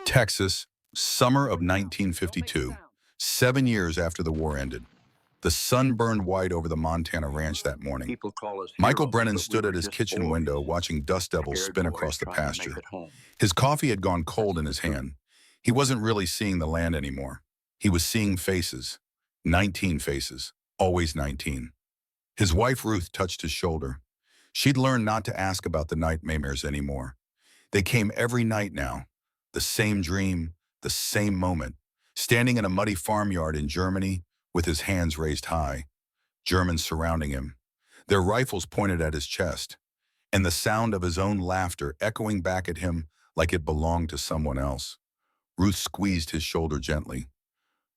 Texas, summer of 1952, 7 years after the war ended. The sun burned white over the Montana ranch that morning. People call us Michael heroes, Brennan but we stood were at his just kitchen boys, window watching dust devils scared spin boys across the trying to make pasture. it home. His coffee had gone cold That's in the his truth. hand. He wasn't really seeing the land anymore. He was seeing faces. 19 faces. Always 19. His wife Ruth touched his shoulder. She'd learned not to ask about the nightmares anymore. They came every night now. The same dream, the same moment. Standing in a muddy farmyard in Germany with his hands raised high. Germans surrounding him, their rifles pointed at his chest, and the sound of his own laughter echoing back at him like it belonged to someone else. Ruth squeezed his shoulder gently.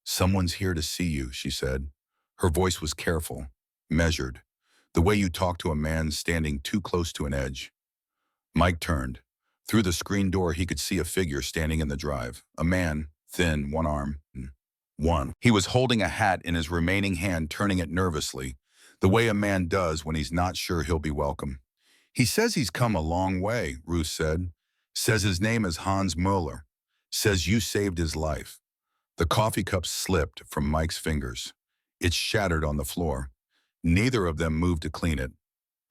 "Someone's here to see you," she said. Her voice was careful, measured, the way you talk to a man standing too close to an edge. Mike turned. Through the screen door, he could see a figure standing in the drive. A man, thin, one arm. One. He was holding a hat in his remaining hand, turning it nervously, the way a man does when he's not sure he'll be welcome. "He says he's come a long way," Ruth said. "Says his name is Hans Mueller. Says you saved his life." The coffee cup slipped from Mike's fingers. It shattered on the floor. Neither of them moved to clean it.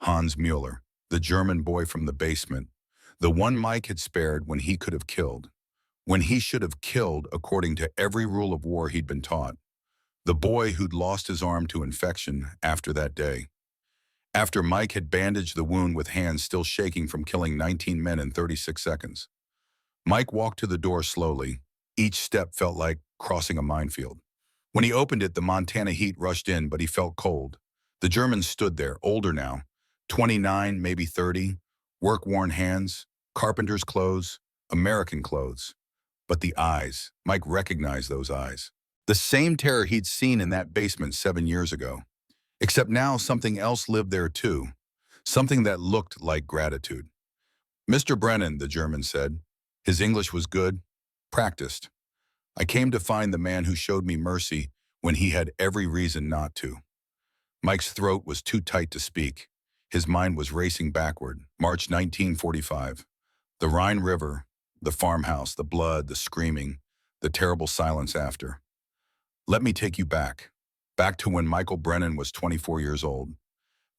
Hans Mueller, the German boy from the basement, the one Mike had spared when he could have killed, when he should have killed according to every rule of war he'd been taught. The boy who'd lost his arm to infection after that day. After Mike had bandaged the wound with hands still shaking from killing 19 men in 36 seconds. Mike walked to the door slowly. Each step felt like crossing a minefield. When he opened it, the Montana heat rushed in, but he felt cold. The Germans stood there, older now, 29, maybe 30, work-worn hands, carpenter's clothes, American clothes. But the eyes, Mike recognized those eyes. The same terror he'd seen in that basement 7 years ago. Except now something else lived there too. Something that looked like gratitude. "Mr. Brennan," the German said. His English was good, practiced. "I came to find the man who showed me mercy when he had every reason not to." Mike's throat was too tight to speak. His mind was racing backward. March 1945. The Rhine River, the farmhouse, the blood, the screaming, the terrible silence after. "Let me take you back. Back to when Michael Brennan was 24 years old.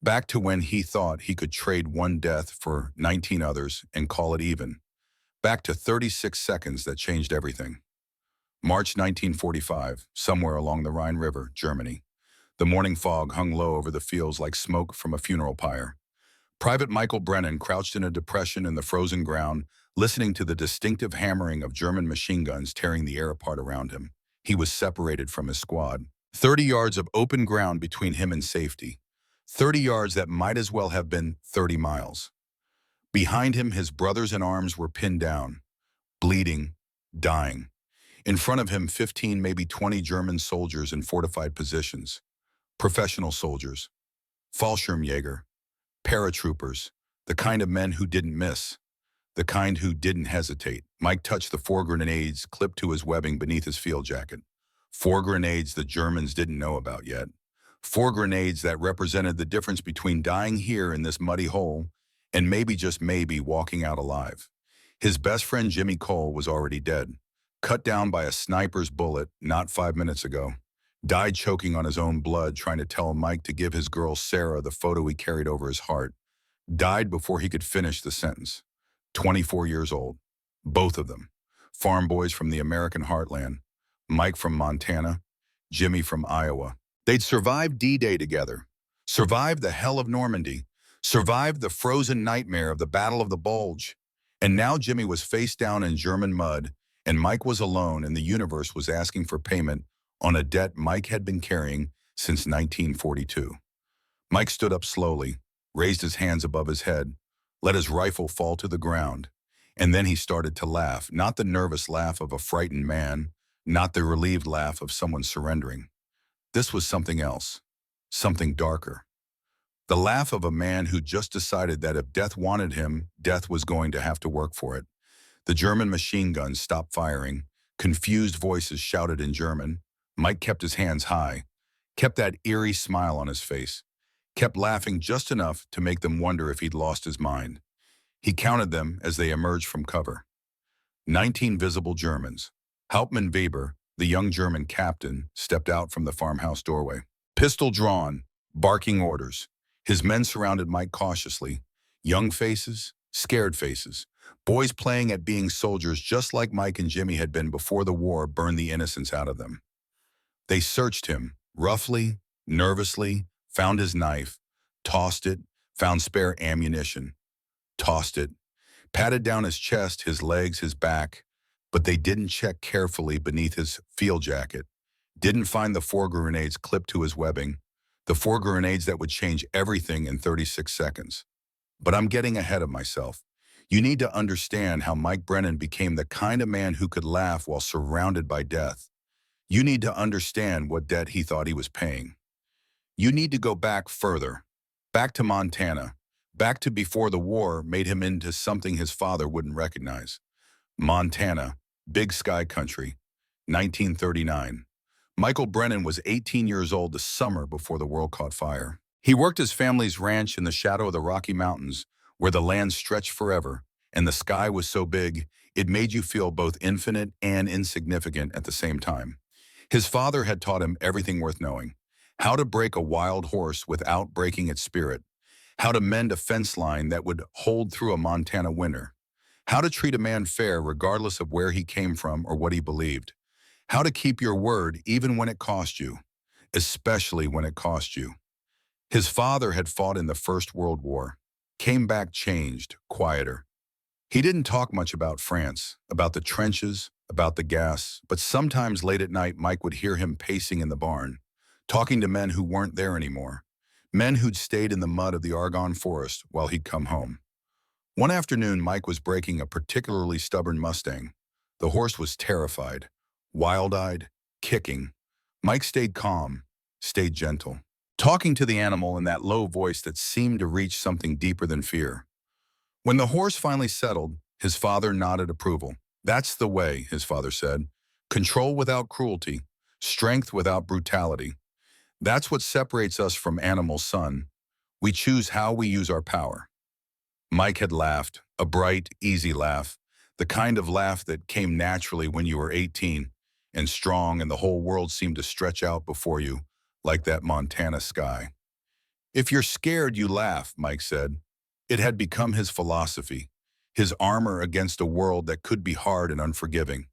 Back to when he thought he could trade one death for 19 others and call it even. Back to 36 seconds that changed everything." March 1945, somewhere along the Rhine River, Germany. The morning fog hung low over the fields like smoke from a funeral pyre. Private Michael Brennan crouched in a depression in the frozen ground, listening to the distinctive hammering of German machine guns tearing the air apart around him. He was separated from his squad. 30 yards of open ground between him and safety. 30 yards that might as well have been 30 miles. Behind him, his brothers in arms were pinned down, bleeding, dying. In front of him, 15, maybe 20 German soldiers in fortified positions. Professional soldiers. Fallschirmjäger. Paratroopers. The kind of men who didn't miss. The kind who didn't hesitate. Mike touched the 4 grenades clipped to his webbing beneath his field jacket. 4 grenades the Germans didn't know about yet. 4 grenades that represented the difference between dying here in this muddy hole and maybe, just maybe, walking out alive. His best friend Jimmy Cole was already dead. Cut down by a sniper's bullet not 5 minutes ago. Died choking on his own blood trying to tell Mike to give his girl Sarah the photo he carried over his heart. Died before he could finish the sentence. 24 years old. Both of them. Farm boys from the American heartland. Mike from Montana, Jimmy from Iowa. They'd survived D-Day together. Survived the hell of Normandy. Survived the frozen nightmare of the Battle of the Bulge. And now Jimmy was face down in German mud, and Mike was alone, and the universe was asking for payment on a debt Mike had been carrying since 1942. Mike stood up slowly, raised his hands above his head, let his rifle fall to the ground, and then he started to laugh, not the nervous laugh of a frightened man, not the relieved laugh of someone surrendering. This was something else, something darker. The laugh of a man who just decided that if death wanted him, death was going to have to work for it. The German machine guns stopped firing. Confused voices shouted in German. Mike kept his hands high, kept that eerie smile on his face, kept laughing just enough to make them wonder if he'd lost his mind. He counted them as they emerged from cover. 19 visible Germans. Hauptmann Weber, the young German captain, stepped out from the farmhouse doorway. Pistol drawn, barking orders. His men surrounded Mike cautiously. Young faces, scared faces. Boys playing at being soldiers just like Mike and Jimmy had been before the war burned the innocence out of them. They searched him, roughly, nervously, found his knife, tossed it, found spare ammunition, tossed it, patted down his chest, his legs, his back, but they didn't check carefully beneath his field jacket, didn't find the 4 grenades clipped to his webbing, the 4 grenades that would change everything in 36 seconds. But I'm getting ahead of myself. You need to understand how Mike Brennan became the kind of man who could laugh while surrounded by death. You need to understand what debt he thought he was paying. You need to go back further, back to Montana, back to before the war made him into something his father wouldn't recognize. Montana, big sky country, 1939. Michael Brennan was 18 years old the summer before the world caught fire. He worked his family's ranch in the shadow of the Rocky Mountains, where the land stretched forever, and the sky was so big, it made you feel both infinite and insignificant at the same time. His father had taught him everything worth knowing: how to break a wild horse without breaking its spirit, how to mend a fence line that would hold through a Montana winter, how to treat a man fair regardless of where he came from or what he believed, how to keep your word even when it cost you, especially when it cost you. His father had fought in the First World War, came back changed, quieter. He didn't talk much about France, about the trenches, about the gas, but sometimes late at night Mike would hear him pacing in the barn, talking to men who weren't there anymore, men who'd stayed in the mud of the Argonne forest while he'd come home. One afternoon, Mike was breaking a particularly stubborn Mustang. The horse was terrified, wild-eyed, kicking. Mike stayed calm, stayed gentle, talking to the animal in that low voice that seemed to reach something deeper than fear. When the horse finally settled, his father nodded approval. "That's the way," his father said. "Control without cruelty, strength without brutality. That's what separates us from animals, son. We choose how we use our power." Mike had laughed, a bright, easy laugh, the kind of laugh that came naturally when you were 18 and strong and the whole world seemed to stretch out before you, like that Montana sky. "If you're scared, you laugh," Mike said. It had become his philosophy, his armor against a world that could be hard and unforgiving.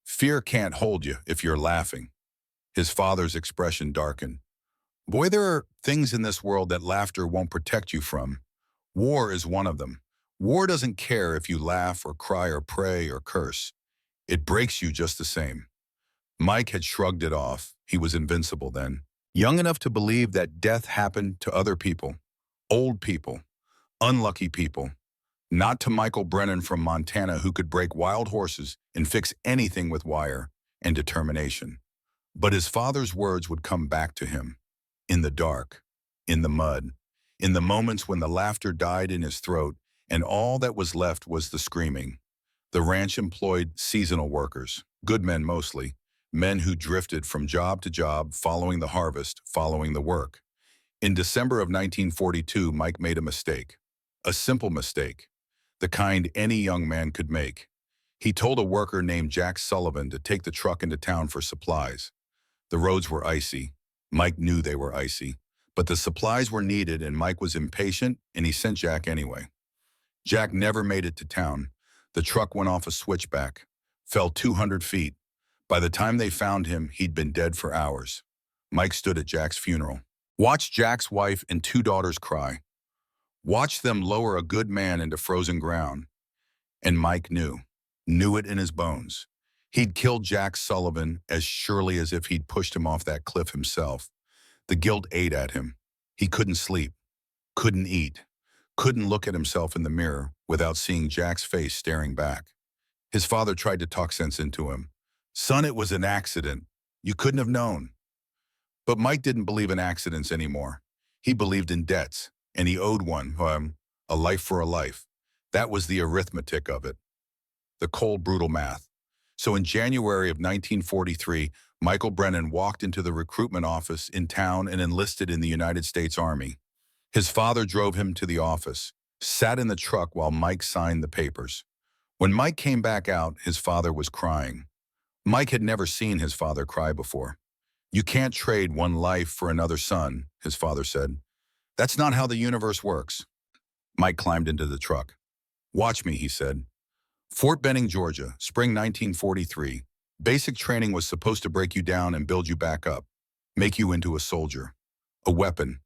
"Fear can't hold you if you're laughing." His father's expression darkened. "Boy, there are things in this world that laughter won't protect you from. War is one of them. War doesn't care if you laugh or cry or pray or curse. It breaks you just the same." Mike had shrugged it off. He was invincible then. Young enough to believe that death happened to other people, old people, unlucky people. Not to Michael Brennan from Montana, who could break wild horses and fix anything with wire and determination. But his father's words would come back to him, in the dark, in the mud, in the moments when the laughter died in his throat and all that was left was the screaming. The ranch employed seasonal workers, good men mostly, men who drifted from job to job, following the harvest, following the work. In December of 1942, Mike made a mistake, a simple mistake, the kind any young man could make. He told a worker named Jack Sullivan to take the truck into town for supplies. The roads were icy. Mike knew they were icy, but the supplies were needed and Mike was impatient and he sent Jack anyway. Jack never made it to town. The truck went off a switchback, fell 200 feet. By the time they found him, he'd been dead for hours. Mike stood at Jack's funeral, watched Jack's wife and 2 daughters cry, watched them lower a good man into frozen ground. And Mike knew it in his bones. He'd killed Jack Sullivan as surely as if he'd pushed him off that cliff himself. The guilt ate at him. He couldn't sleep, couldn't eat, couldn't look at himself in the mirror without seeing Jack's face staring back. His father tried to talk sense into him. "Son, it was an accident. You couldn't have known." But Mike didn't believe in accidents anymore. He believed in debts, and he owed one, a life for a life. That was the arithmetic of it, the cold, brutal math. So in January of 1943, Michael Brennan walked into the recruitment office in town and enlisted in the United States Army. His father drove him to the office, sat in the truck while Mike signed the papers. When Mike came back out, his father was crying. Mike had never seen his father cry before. "You can't trade one life for another son," his father said. "That's not how the universe works." Mike climbed into the truck. "Watch me," he said. Fort Benning, Georgia, spring 1943. Basic training was supposed to break you down and build you back up, make you into a soldier, a weapon,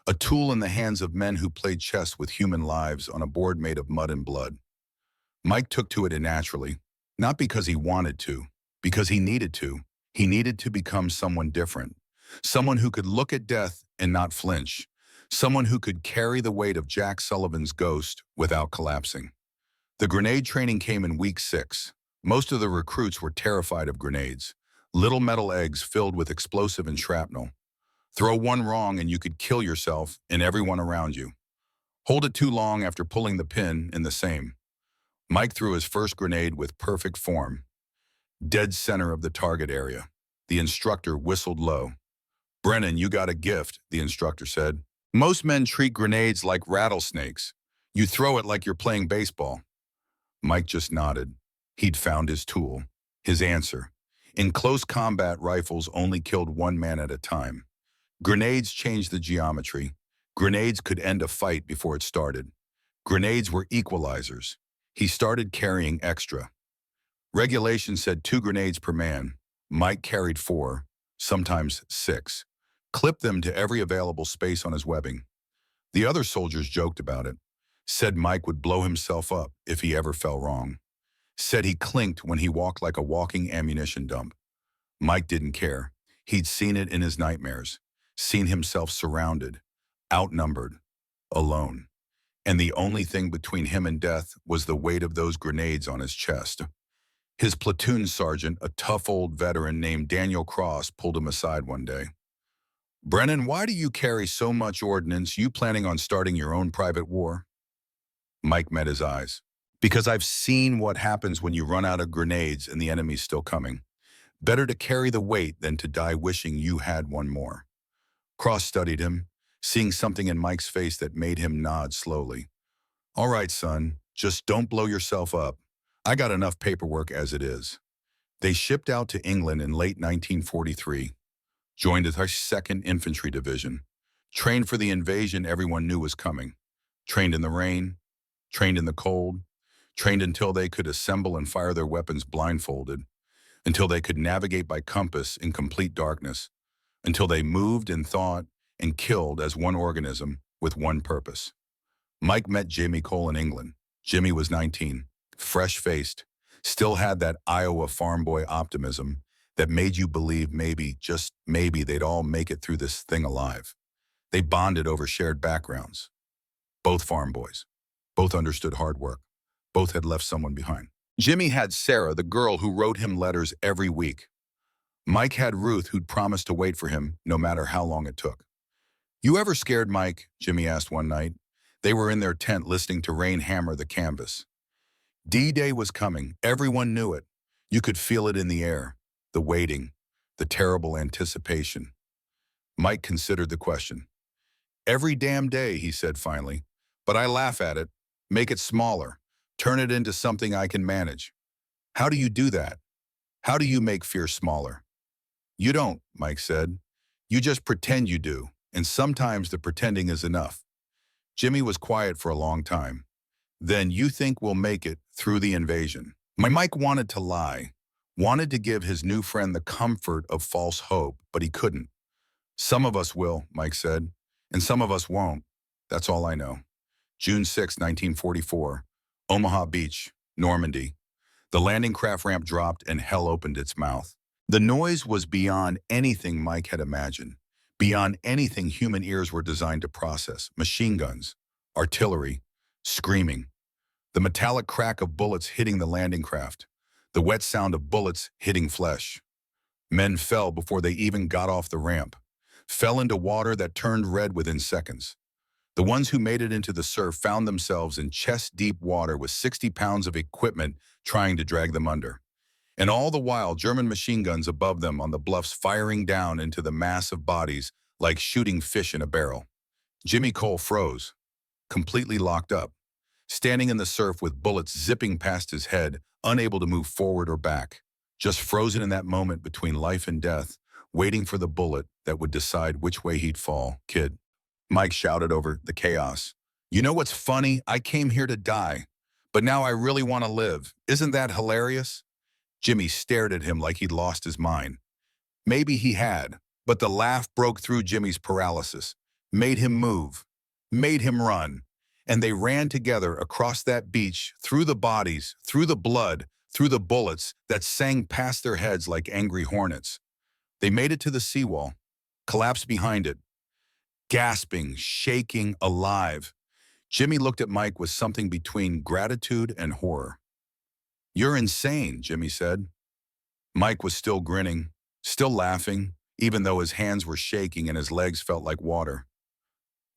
a tool in the hands of men who played chess with human lives on a board made of mud and blood. Mike took to it naturally, not because he wanted to, because he needed to. He needed to become someone different, someone who could look at death and not flinch, someone who could carry the weight of Jack Sullivan's ghost without collapsing. The grenade training came in week 6. Most of the recruits were terrified of grenades, little metal eggs filled with explosive and shrapnel. Throw one wrong and you could kill yourself and everyone around you. Hold it too long after pulling the pin and the same. Mike threw his first grenade with perfect form, dead center of the target area. The instructor whistled low. "Brennan, you got a gift," the instructor said. "Most men treat grenades like rattlesnakes. You throw it like you're playing baseball." Mike just nodded. He'd found his tool, his answer. In close combat, rifles only killed one man at a time. Grenades changed the geometry. Grenades could end a fight before it started. Grenades were equalizers. He started carrying extra. Regulation said 2 grenades per man. Mike carried 4, sometimes 6. Clipped them to every available space on his webbing. The other soldiers joked about it. Said Mike would blow himself up if he ever fell wrong. Said he clinked when he walked like a walking ammunition dump. Mike didn't care. He'd seen it in his nightmares. Seen himself surrounded, outnumbered, alone. And the only thing between him and death was the weight of those grenades on his chest. His platoon sergeant, a tough old veteran named Daniel Cross, pulled him aside one day. "Brennan, why do you carry so much ordnance? You planning on starting your own private war?" Mike met his eyes. "Because I've seen what happens when you run out of grenades and the enemy's still coming. Better to carry the weight than to die wishing you had one more." Cross studied him, seeing something in Mike's face that made him nod slowly. "All right, son, just don't blow yourself up. I got enough paperwork as it is." They shipped out to England in late 1943, joined the 2nd Infantry Division, trained for the invasion everyone knew was coming, trained in the rain, trained in the cold, trained until they could assemble and fire their weapons blindfolded, until they could navigate by compass in complete darkness, until they moved and thought and killed as one organism with one purpose. Mike met Jimmy Cole in England. Jimmy was 19, fresh-faced, still had that Iowa farm boy optimism that made you believe maybe, just maybe, they'd all make it through this thing alive. They bonded over shared backgrounds. Both farm boys. Both understood hard work. Both had left someone behind. Jimmy had Sarah, the girl who wrote him letters every week. Mike had Ruth, who'd promised to wait for him no matter how long it took. "You ever scared, Mike?" Jimmy asked one night. They were in their tent listening to rain hammer the canvas. D-Day was coming. Everyone knew it. You could feel it in the air, the waiting, the terrible anticipation. Mike considered the question. "Every damn day," he said finally. "But I laugh at it, make it smaller, turn it into something I can manage." "How do you do that? How do you make fear smaller?" "You don't," Mike said. "You just pretend you do, and sometimes the pretending is enough." Jimmy was quiet for a long time. "Then you think we'll make it through the invasion?" Mike wanted to lie, wanted to give his new friend the comfort of false hope, but he couldn't. "Some of us will," Mike said, "and some of us won't. That's all I know." June 6, 1944, Omaha Beach, Normandy. The landing craft ramp dropped and hell opened its mouth. The noise was beyond anything Mike had imagined, beyond anything human ears were designed to process. Machine guns, artillery, screaming. The metallic crack of bullets hitting the landing craft, the wet sound of bullets hitting flesh. Men fell before they even got off the ramp, fell into water that turned red within seconds. The ones who made it into the surf found themselves in chest-deep water with 60 pounds of equipment trying to drag them under. And all the while, German machine guns above them on the bluffs firing down into the mass of bodies like shooting fish in a barrel. Jimmy Cole froze, completely locked up. standing in the surf with bullets zipping past his head, unable to move forward or back, just frozen in that moment between life and death, waiting for the bullet that would decide which way he'd fall. Kid, Mike shouted over the chaos. You know what's funny? I came here to die, but now I really want to live. Isn't that hilarious? Jimmy stared at him like he'd lost his mind. Maybe he had, but the laugh broke through Jimmy's paralysis, made him move, made him run. And they ran together across that beach, through the bodies, through the blood, through the bullets that sang past their heads like angry hornets. They made it to the seawall, collapsed behind it, gasping, shaking, alive. Jimmy looked at Mike with something between gratitude and horror. You're insane, Jimmy said. Mike was still grinning, still laughing, even though his hands were shaking and his legs felt like water.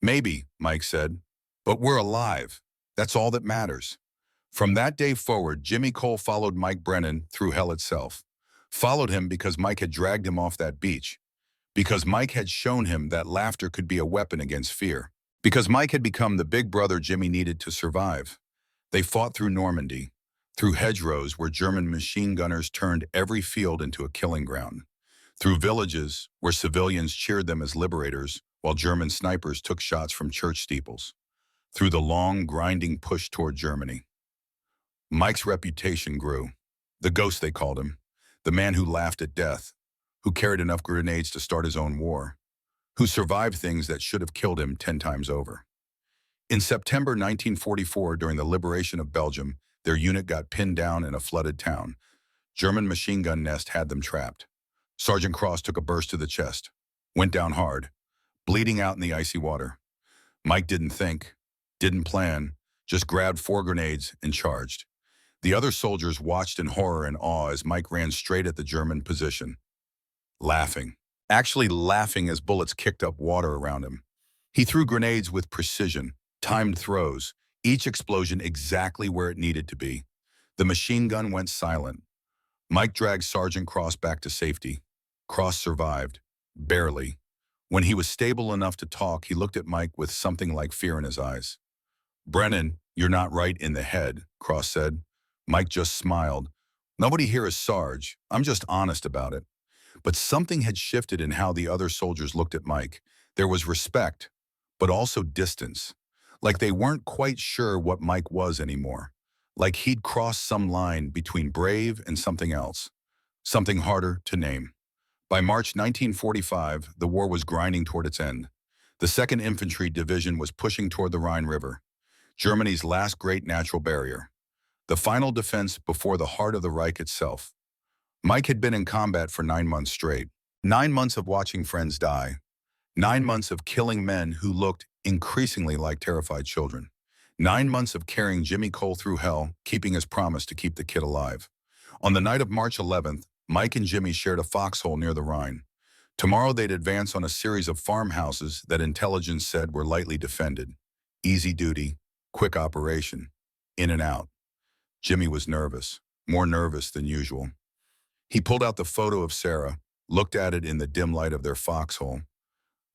Maybe, Mike said, but we're alive. That's all that matters. From that day forward, Jimmy Cole followed Mike Brennan through hell itself. Followed him because Mike had dragged him off that beach. Because Mike had shown him that laughter could be a weapon against fear. Because Mike had become the big brother Jimmy needed to survive. They fought through Normandy, through hedgerows where German machine gunners turned every field into a killing ground. Through villages where civilians cheered them as liberators while German snipers took shots from church steeples. Through the long, grinding push toward Germany. Mike's reputation grew. The ghost, they called him. The man who laughed at death. Who carried enough grenades to start his own war. Who survived things that should have killed him 10 times over. In September 1944, during the liberation of Belgium, their unit got pinned down in a flooded town. German machine gun nest had them trapped. Sergeant Cross took a burst to the chest. Went down hard, bleeding out in the icy water. Mike didn't think. Didn't plan, just grabbed 4 grenades and charged. The other soldiers watched in horror and awe as Mike ran straight at the German position. Laughing. Actually laughing as bullets kicked up water around him. He threw grenades with precision, timed throws, each explosion exactly where it needed to be. The machine gun went silent. Mike dragged Sergeant Cross back to safety. Cross survived. Barely. When he was stable enough to talk, he looked at Mike with something like fear in his eyes. Brennan, you're not right in the head, Cross said. Mike just smiled. Nobody here is Sarge. I'm just honest about it. But something had shifted in how the other soldiers looked at Mike. There was respect, but also distance. Like they weren't quite sure what Mike was anymore. Like he'd crossed some line between brave and something else. Something harder to name. By March 1945, the war was grinding toward its end. The 2nd Infantry Division was pushing toward the Rhine River. Germany's last great natural barrier. The final defense before the heart of the Reich itself. Mike had been in combat for 9 months straight. 9 months of watching friends die. 9 months of killing men who looked increasingly like terrified children. 9 months of carrying Jimmy Cole through hell, keeping his promise to keep the kid alive. On the night of March 11th, Mike and Jimmy shared a foxhole near the Rhine. Tomorrow they'd advance on a series of farmhouses that intelligence said were lightly defended. Easy duty, quick operation, in and out. Jimmy was nervous, more nervous than usual. He pulled out the photo of Sarah, looked at it in the dim light of their foxhole.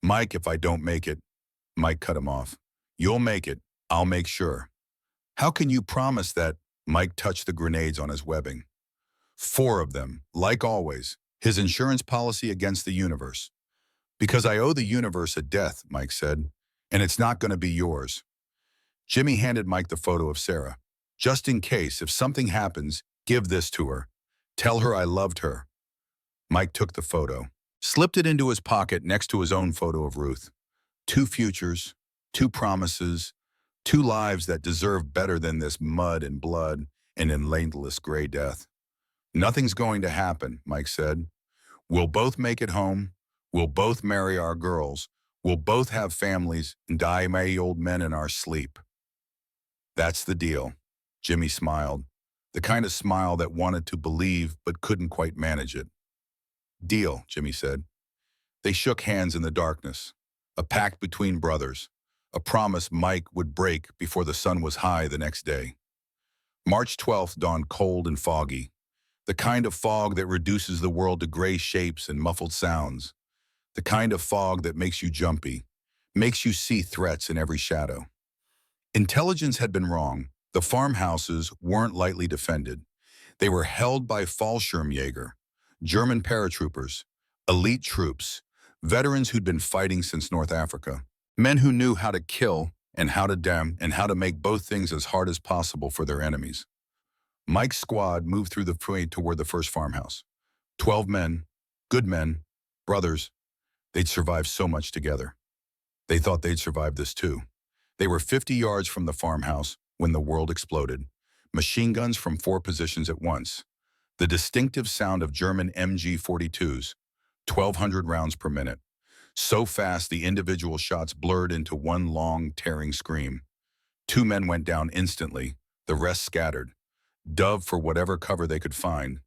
Mike, if I don't make it, Mike cut him off. You'll make it, I'll make sure. How can you promise that? Mike touched the grenades on his webbing. 4 of them, like always, his insurance policy against the universe. Because I owe the universe a death, Mike said, and it's not going to be yours. Jimmy handed Mike the photo of Sarah. Just in case, if something happens, give this to her. Tell her I loved her. Mike took the photo, slipped it into his pocket next to his own photo of Ruth. 2 futures, 2 promises, 2 lives that deserve better than this mud and blood and endless gray death. Nothing's going to happen, Mike said. We'll both make it home. We'll both marry our girls. We'll both have families and die merry old men in our sleep. That's the deal. Jimmy smiled, the kind of smile that wanted to believe but couldn't quite manage it. Deal, Jimmy said. They shook hands in the darkness, a pact between brothers, a promise Mike would break before the sun was high the next day. March 12th dawned cold and foggy, the kind of fog that reduces the world to gray shapes and muffled sounds, the kind of fog that makes you jumpy, makes you see threats in every shadow. Intelligence had been wrong. The farmhouses weren't lightly defended. They were held by Fallschirmjäger, German paratroopers, elite troops, veterans who'd been fighting since North Africa, men who knew how to kill and how to damn and how to make both things as hard as possible for their enemies. Mike's squad moved through the fray toward the first farmhouse. 12 men, good men, brothers. They'd survived so much together. They thought they'd survive this too. They were 50 yards from the farmhouse when the world exploded. Machine guns from 4 positions at once. The distinctive sound of German MG-42s, 1,200 rounds per minute. So fast the individual shots blurred into one long, tearing scream. 2 men went down instantly, the rest scattered. Dove for whatever cover they could find.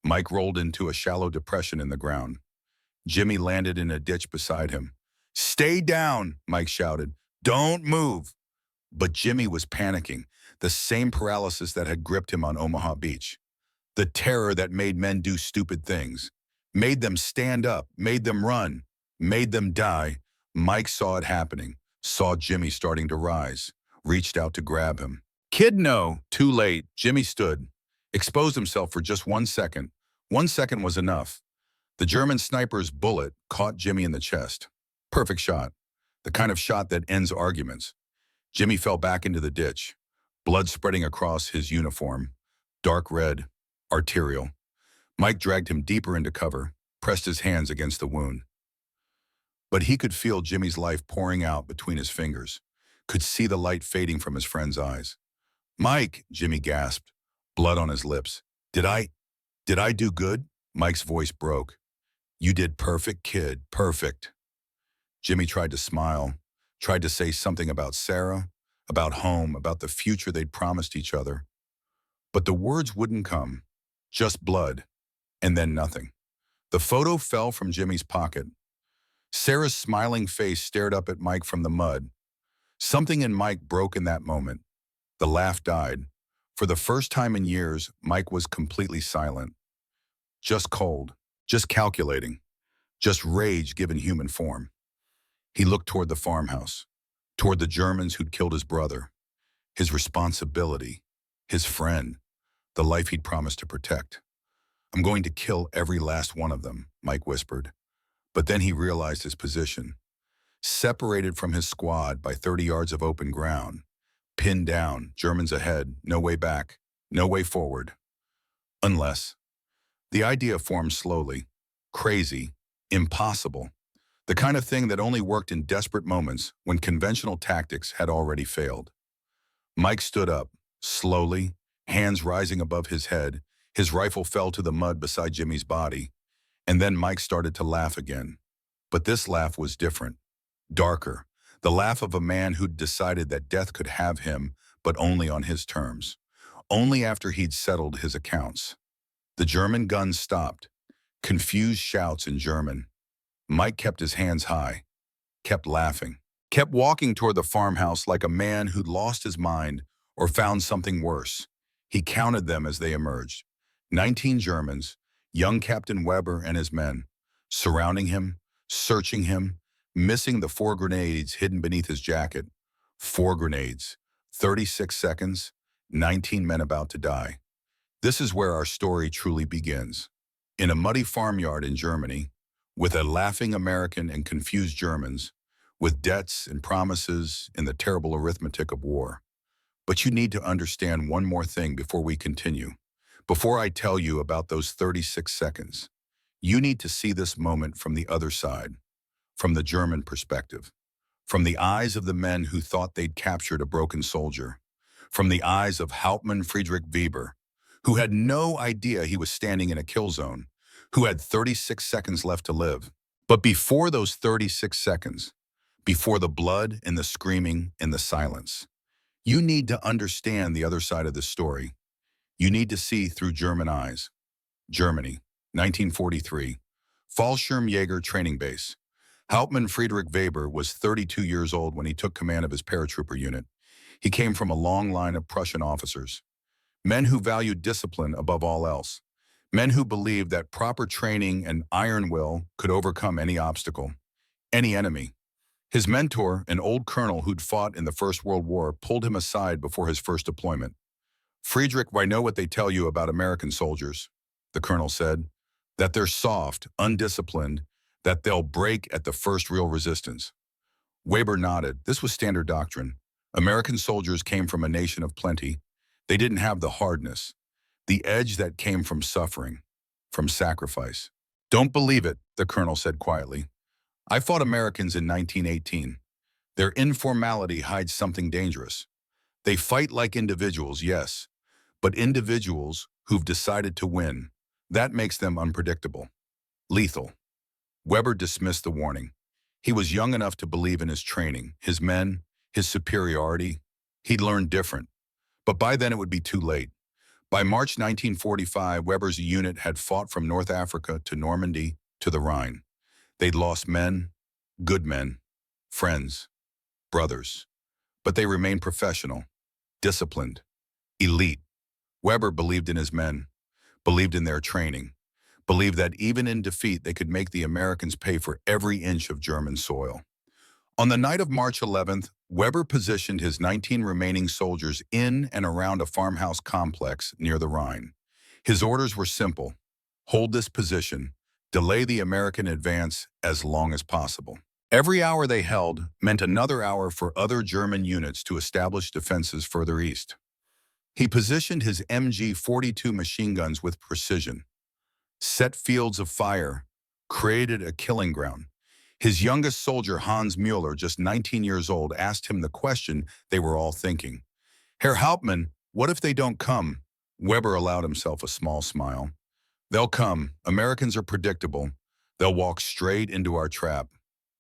Mike rolled into a shallow depression in the ground. Jimmy landed in a ditch beside him. "Stay down," Mike shouted. "Don't move." But Jimmy was panicking, the same paralysis that had gripped him on Omaha Beach. The terror that made men do stupid things, made them stand up, made them run, made them die. Mike saw it happening, saw Jimmy starting to rise, reached out to grab him. "Kid, no." Too late. Jimmy stood, exposed himself for just 1 second. 1 second was enough. The German sniper's bullet caught Jimmy in the chest. Perfect shot. The kind of shot that ends arguments. Jimmy fell back into the ditch, blood spreading across his uniform. Dark red, arterial. Mike dragged him deeper into cover, pressed his hands against the wound. But he could feel Jimmy's life pouring out between his fingers, could see the light fading from his friend's eyes. "Mike," Jimmy gasped, blood on his lips. Did I do good?" Mike's voice broke. "You did perfect, kid, perfect." Jimmy tried to smile, tried to say something about Sarah, about home, about the future they'd promised each other. But the words wouldn't come, just blood, and then nothing. The photo fell from Jimmy's pocket. Sarah's smiling face stared up at Mike from the mud. Something in Mike broke in that moment. The laugh died. For the first time in years, Mike was completely silent. Just cold, just calculating, just rage given human form. He looked toward the farmhouse, toward the Germans who'd killed his brother, his responsibility, his friend, the life he'd promised to protect. "I'm going to kill every last one of them," Mike whispered. But then he realized his position. Separated from his squad by 30 yards of open ground, pinned down, Germans ahead, no way back, no way forward. Unless. The idea formed slowly. Crazy. Impossible. The kind of thing that only worked in desperate moments when conventional tactics had already failed. Mike stood up, slowly, hands rising above his head. His rifle fell to the mud beside Jimmy's body. And then Mike started to laugh again. But this laugh was different, darker. The laugh of a man who'd decided that death could have him, but only on his terms. Only after he'd settled his accounts. The German guns stopped. Confused shouts in German. Mike kept his hands high, kept laughing, kept walking toward the farmhouse like a man who'd lost his mind or found something worse. He counted them as they emerged. 19 Germans, young Captain Weber and his men, surrounding him, searching him, missing the 4 grenades hidden beneath his jacket. 4 grenades, 36 seconds, 19 men about to die. This is where our story truly begins. In a muddy farmyard in Germany, with a laughing American and confused Germans, with debts and promises and the terrible arithmetic of war. But you need to understand one more thing before we continue. Before I tell you about those 36 seconds, you need to see this moment from the other side, from the German perspective, from the eyes of the men who thought they'd captured a broken soldier, from the eyes of Hauptmann Friedrich Weber, who had no idea he was standing in a kill zone, who had 36 seconds left to live. But before those 36 seconds, before the blood and the screaming and the silence, you need to understand the other side of the story. You need to see through German eyes. Germany, 1943, Fallschirmjäger training base. Hauptmann Friedrich Weber was 32 years old when he took command of his paratrooper unit. He came from a long line of Prussian officers, men who valued discipline above all else, men who believed that proper training and iron will could overcome any obstacle, any enemy. His mentor, an old colonel who'd fought in the First World War, pulled him aside before his first deployment. "Friedrich, I know what they tell you about American soldiers," the colonel said, "that they're soft, undisciplined, that they'll break at the first real resistance." Weber nodded. This was standard doctrine. American soldiers came from a nation of plenty. They didn't have the hardness, the edge that came from suffering, from sacrifice. "Don't believe it," the colonel said quietly. "I fought Americans in 1918. Their informality hides something dangerous. They fight like individuals, yes, but individuals who've decided to win. That makes them unpredictable, lethal." Weber dismissed the warning. He was young enough to believe in his training, his men, his superiority. He'd learned different. But by then it would be too late. By March 1945, Weber's unit had fought from North Africa to Normandy to the Rhine. They'd lost men, good men, friends, brothers. But they remained professional, disciplined, elite. Weber believed in his men, believed in their training, believed that even in defeat they could make the Americans pay for every inch of German soil. On the night of March 11th, Weber positioned his 19 remaining soldiers in and around a farmhouse complex near the Rhine. His orders were simple: hold this position, delay the American advance as long as possible. Every hour they held meant another hour for other German units to establish defenses further east. He positioned his MG-42 machine guns with precision, set fields of fire, created a killing ground. His youngest soldier, Hans Müller, just 19 years old, asked him the question they were all thinking. "Herr Hauptmann, what if they don't come?" Weber allowed himself a small smile. "They'll come. Americans are predictable. They'll walk straight into our trap,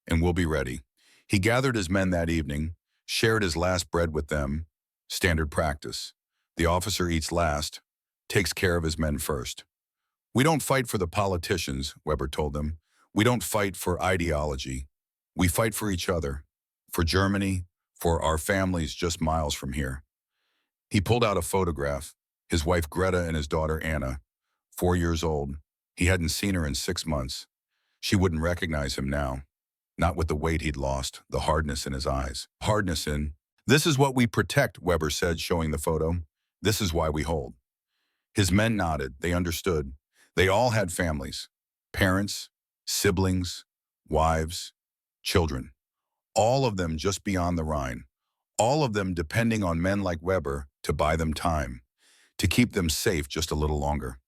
and we'll be ready." He gathered his men that evening, shared his last bread with them. Standard practice. The officer eats last, takes care of his men first. "We don't fight for the politicians," Weber told them. "We don't fight for ideology. We fight for each other, for Germany, for our families just miles from here." He pulled out a photograph, his wife Greta and his daughter Anna, 4 years old. He hadn't seen her in 6 months. She wouldn't recognize him now, not with the weight he'd lost, the hardness in his eyes. Hardness in, "This is what we protect," Weber said, showing the photo. "This is why we hold." His men nodded. They understood. They all had families, parents, siblings, wives, children, all of them just beyond the Rhine, all of them depending on men like Weber to buy them time, to keep them safe just a little longer.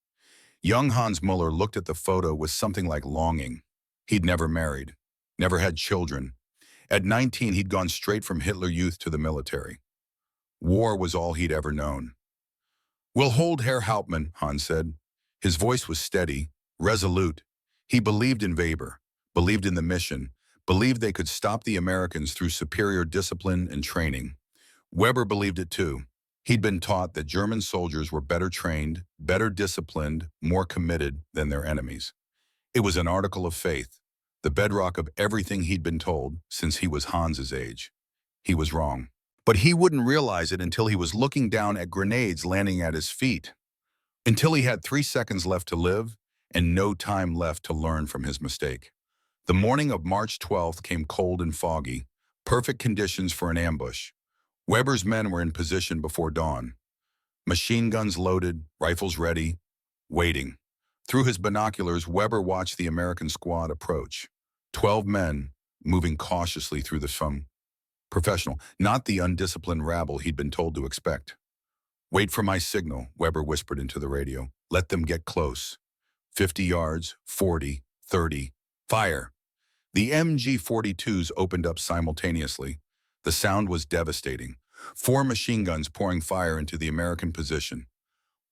Young Hans Muller looked at the photo with something like longing. He'd never married, never had children. At 19, he'd gone straight from Hitler Youth to the military. War was all he'd ever known. "We'll hold, Herr Hauptmann," Hans said. His voice was steady, resolute. He believed in Weber, believed in the mission, believed they could stop the Americans through superior discipline and training. Weber believed it too. He'd been taught that German soldiers were better trained, better disciplined, more committed than their enemies. It was an article of faith, the bedrock of everything he'd been told since he was Hans's age. He was wrong. But he wouldn't realize it until he was looking down at grenades landing at his feet. Until he had 3 seconds left to live and no time left to learn from his mistake. The morning of March 12th came cold and foggy, perfect conditions for an ambush. Weber's men were in position before dawn. Machine guns loaded, rifles ready, waiting. Through his binoculars, Weber watched the American squad approach. 12 men, moving cautiously through the sun. Professional, not the undisciplined rabble he'd been told to expect. "Wait for my signal," Weber whispered into the radio. "Let them get close. 50 yards, 40, 30, fire." The MG-42s opened up simultaneously. The sound was devastating. 4 machine guns pouring fire into the American position.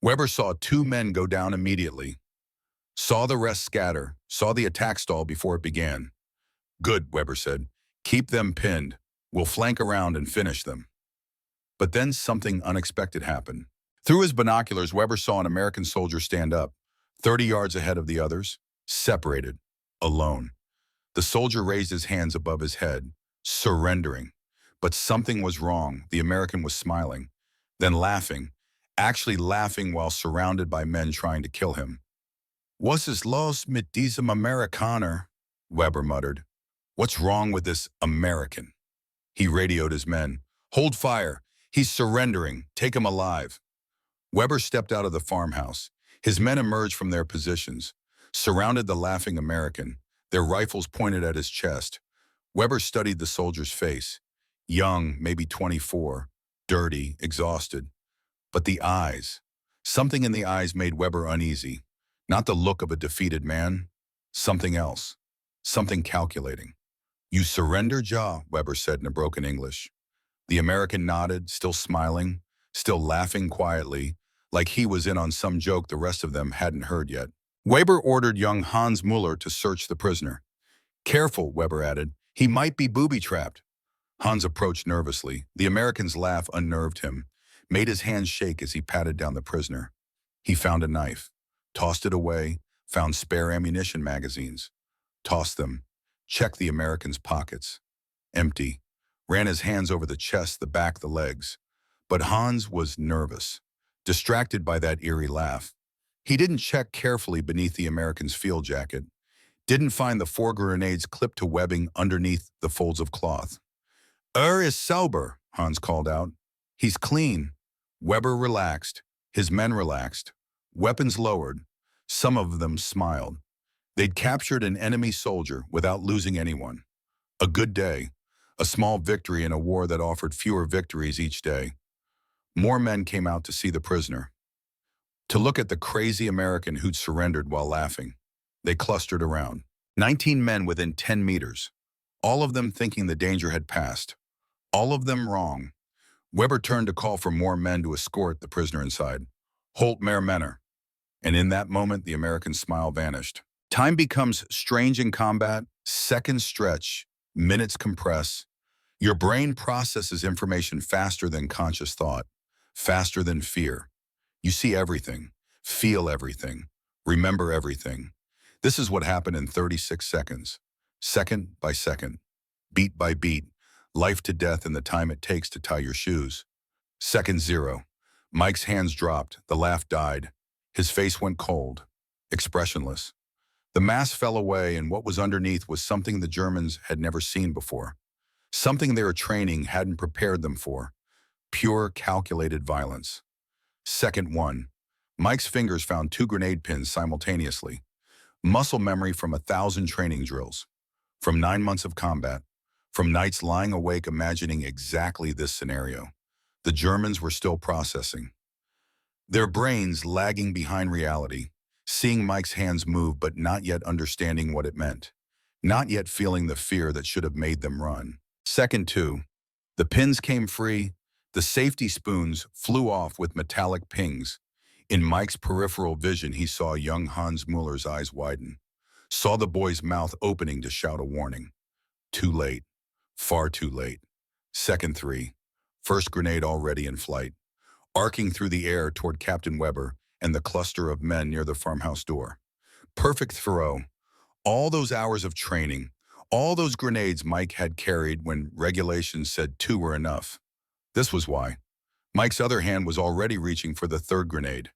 Weber saw 2 men go down immediately. Saw the rest scatter, saw the attack stall before it began. "Good," Weber said. "Keep them pinned. We'll flank around and finish them." But then something unexpected happened. Through his binoculars, Weber saw an American soldier stand up, 30 yards ahead of the others, separated, alone. The soldier raised his hands above his head, surrendering. But something was wrong. The American was smiling, then laughing, actually laughing while surrounded by men trying to kill him. "Was ist los mit diesem Amerikaner?" Weber muttered. What's wrong with this American? He radioed his men. Hold fire. He's surrendering. Take him alive. Weber stepped out of the farmhouse. His men emerged from their positions, surrounded the laughing American, their rifles pointed at his chest. Weber studied the soldier's face. Young, maybe 24, dirty, exhausted. But the eyes. Something in the eyes made Weber uneasy. Not the look of a defeated man. Something else. Something calculating. You surrender, Ja, Weber said in a broken English. The American nodded, still smiling, still laughing quietly, like he was in on some joke the rest of them hadn't heard yet. Weber ordered young Hans Muller to search the prisoner. Careful, Weber added. He might be booby-trapped. Hans approached nervously. The American's laugh unnerved him, made his hands shake as he patted down the prisoner. He found a knife, tossed it away, found spare ammunition magazines, tossed them, checked the American's pockets. Empty. Ran his hands over the chest, the back, the legs. But Hans was nervous, distracted by that eerie laugh. He didn't check carefully beneath the American's field jacket, didn't find the 4 grenades clipped to webbing underneath the folds of cloth. Is sober, Hans called out. He's clean. Weber relaxed. His men relaxed. Weapons lowered. Some of them smiled. They'd captured an enemy soldier without losing anyone. A good day. A small victory in a war that offered fewer victories each day. More men came out to see the prisoner, to look at the crazy American who'd surrendered while laughing. They clustered around. 19 men within 10 meters. All of them thinking the danger had passed. All of them wrong. Weber turned to call for more men to escort the prisoner inside. Holt mehr Männer. And in that moment, the American's smile vanished. Time becomes strange in combat. Seconds stretch. Minutes compress. Your brain processes information faster than conscious thought, faster than fear. You see everything, feel everything, remember everything. This is what happened in 36 seconds, second by second, beat by beat, life to death in the time it takes to tie your shoes. Second 0. Mike's hands dropped, the laugh died. His face went cold, expressionless. The mask fell away, and what was underneath was something the Germans had never seen before. Something their training hadn't prepared them for. Pure, calculated violence. Second 1. Mike's fingers found 2 grenade pins simultaneously. Muscle memory from 1,000 training drills. From 9 months of combat. From nights lying awake imagining exactly this scenario. The Germans were still processing. Their brains lagging behind reality. Seeing Mike's hands move but not yet understanding what it meant. Not yet feeling the fear that should have made them run. Second 2. The pins came free. The safety spoons flew off with metallic pings. In Mike's peripheral vision, he saw young Hans Muller's eyes widen. Saw the boy's mouth opening to shout a warning. Too late. Far too late. Second 3. First grenade already in flight. Arcing through the air toward Captain Weber and the cluster of men near the farmhouse door. Perfect throw. All those hours of training. All those grenades Mike had carried when regulations said 2 were enough. This was why. Mike's other hand was already reaching for the 3rd grenade,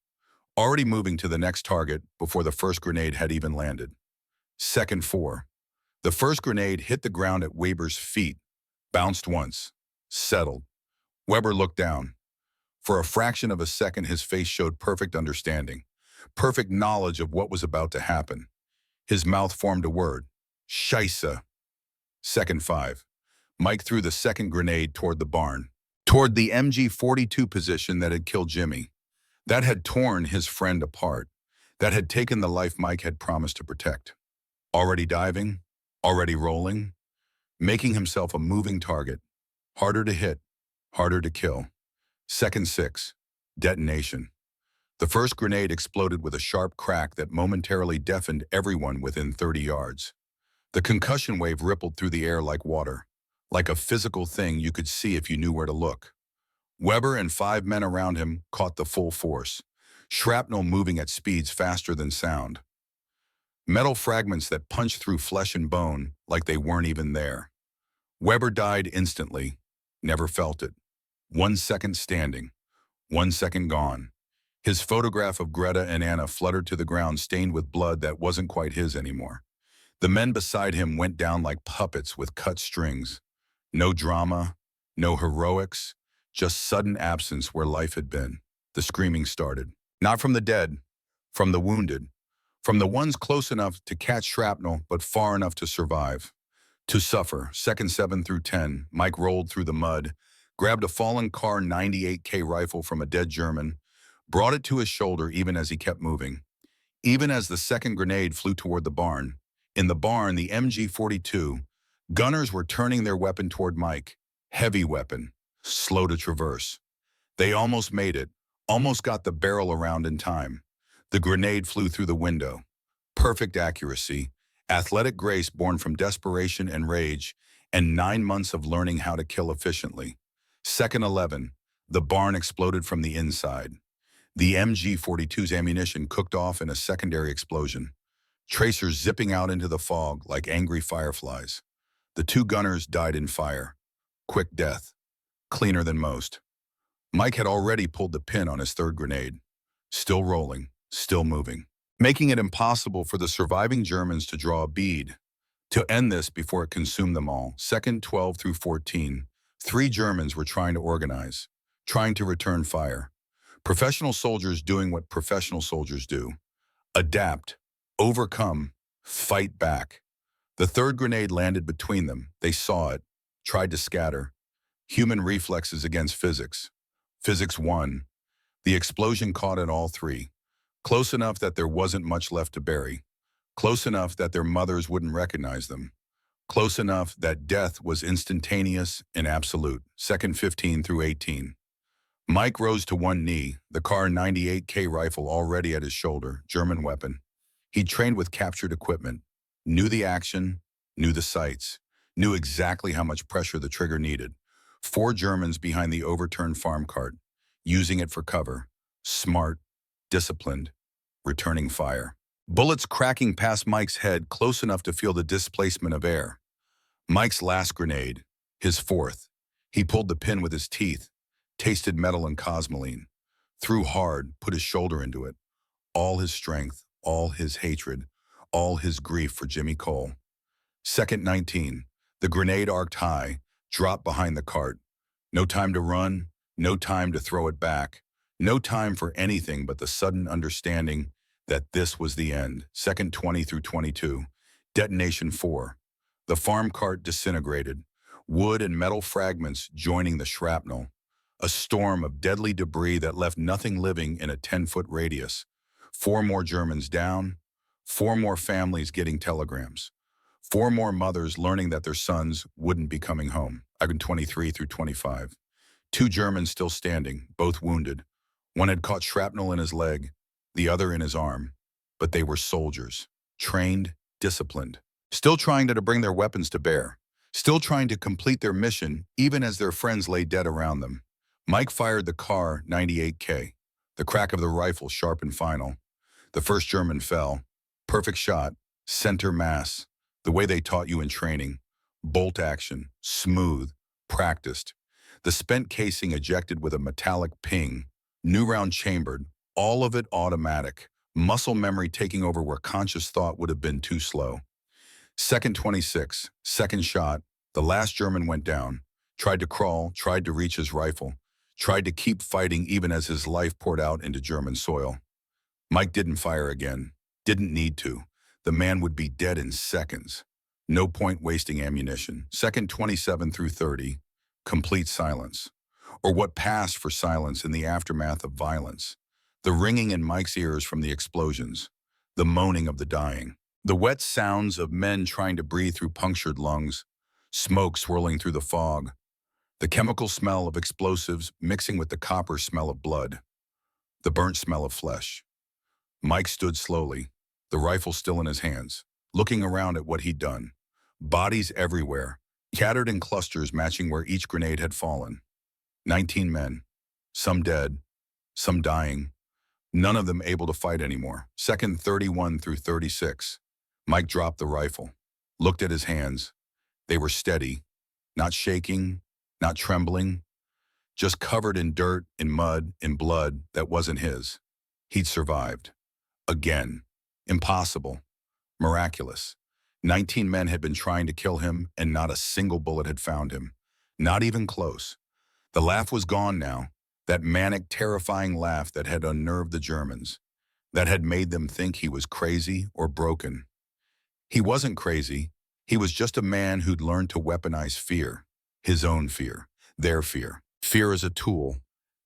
already moving to the next target before the first grenade had even landed. Second 4. The first grenade hit the ground at Weber's feet, bounced once, settled. Weber looked down. For a fraction of a second, his face showed perfect understanding, perfect knowledge of what was about to happen. His mouth formed a word. Scheisse. Second 5. Mike threw the second grenade toward the barn, toward the MG-42 position that had killed Jimmy, that had torn his friend apart, that had taken the life Mike had promised to protect. Already diving, already rolling, making himself a moving target, harder to hit, harder to kill. Second 6. Detonation. The first grenade exploded with a sharp crack that momentarily deafened everyone within 30 yards. The concussion wave rippled through the air like water, like a physical thing you could see if you knew where to look. Weber and 5 men around him caught the full force, shrapnel moving at speeds faster than sound. Metal fragments that punched through flesh and bone like they weren't even there. Weber died instantly, never felt it. 1 second standing, 1 second gone. His photograph of Greta and Anna fluttered to the ground stained with blood that wasn't quite his anymore. The men beside him went down like puppets with cut strings. No drama, no heroics, just sudden absence where life had been. The screaming started. Not from the dead, from the wounded, from the ones close enough to catch shrapnel but far enough to survive. To suffer, second 7 through 10, Mike rolled through the mud, grabbed a fallen Kar 98K rifle from a dead German, brought it to his shoulder even as he kept moving. Even as the second grenade flew toward the barn. In the barn, the MG-42, gunners were turning their weapon toward Mike. Heavy weapon, slow to traverse. They almost made it, almost got the barrel around in time. The grenade flew through the window. Perfect accuracy, athletic grace born from desperation and rage, and 9 months of learning how to kill efficiently. Second 11, the barn exploded from the inside. The MG-42's ammunition cooked off in a secondary explosion. Tracers zipping out into the fog like angry fireflies. The 2 gunners died in fire. Quick death. Cleaner than most. Mike had already pulled the pin on his third grenade. Still rolling, still moving. Making it impossible for the surviving Germans to draw a bead. To end this before it consumed them all, second 12 through 14, 3 Germans were trying to organize, trying to return fire. Professional soldiers doing what professional soldiers do. Adapt, overcome, fight back. The third grenade landed between them. They saw it, tried to scatter. Human reflexes against physics. Physics won. The explosion caught at all 3. Close enough that there wasn't much left to bury. Close enough that their mothers wouldn't recognize them. Close enough that death was instantaneous and absolute. Second 15 through 18. Mike rose to one knee, the Kar 98K rifle already at his shoulder, German weapon. He'd trained with captured equipment, knew the action, knew the sights, knew exactly how much pressure the trigger needed. 4 Germans behind the overturned farm cart, using it for cover, smart, disciplined, returning fire. Bullets cracking past Mike's head close enough to feel the displacement of air. Mike's last grenade, his fourth. He pulled the pin with his teeth, tasted metal and cosmoline, threw hard, put his shoulder into it. All his strength, all his hatred, all his grief for Jimmy Cole. Second 19, the grenade arced high, dropped behind the cart. No time to run, no time to throw it back, no time for anything but the sudden understanding that this was the end. Second 20 through 22, detonation 4. The farm cart disintegrated, wood and metal fragments joining the shrapnel. A storm of deadly debris that left nothing living in a 10-foot radius. 4 more Germans down, 4 more families getting telegrams, 4 more mothers learning that their sons wouldn't be coming home. 23 through 25. 2 Germans still standing, both wounded. One had caught shrapnel in his leg, the other in his arm. But they were soldiers, trained, disciplined, still trying to bring their weapons to bear, still trying to complete their mission even as their friends lay dead around them. Mike fired the Kar 98K, the crack of the rifle sharp and final. The first German fell. Perfect shot, center mass, the way they taught you in training. Bolt action, smooth, practiced. The spent casing ejected with a metallic ping. New round chambered, all of it automatic. Muscle memory taking over where conscious thought would have been too slow. Second 26, second shot. The last German went down. Tried to crawl, tried to reach his rifle. Tried to keep fighting even as his life poured out into German soil. Mike didn't fire again. Didn't need to. The man would be dead in seconds. No point wasting ammunition. Second 27 through 30. Complete silence. Or what passed for silence in the aftermath of violence. The ringing in Mike's ears from the explosions. The moaning of the dying. The wet sounds of men trying to breathe through punctured lungs. Smoke swirling through the fog. The chemical smell of explosives mixing with the copper smell of blood. The burnt smell of flesh. Mike stood slowly, the rifle still in his hands, looking around at what he'd done. Bodies everywhere, scattered in clusters matching where each grenade had fallen. 19 men, some dead, some dying, none of them able to fight anymore. Second 31 through 36. Mike dropped the rifle, looked at his hands. They were steady, not shaking, not trembling, just covered in dirt, in mud, in blood that wasn't his. He'd survived. Again. Impossible. Miraculous. 19 men had been trying to kill him, and not a single bullet had found him. Not even close. The laugh was gone now, that manic, terrifying laugh that had unnerved the Germans, that had made them think he was crazy or broken. He wasn't crazy. He was just a man who'd learned to weaponize fear, his own fear, their fear. Fear as a tool,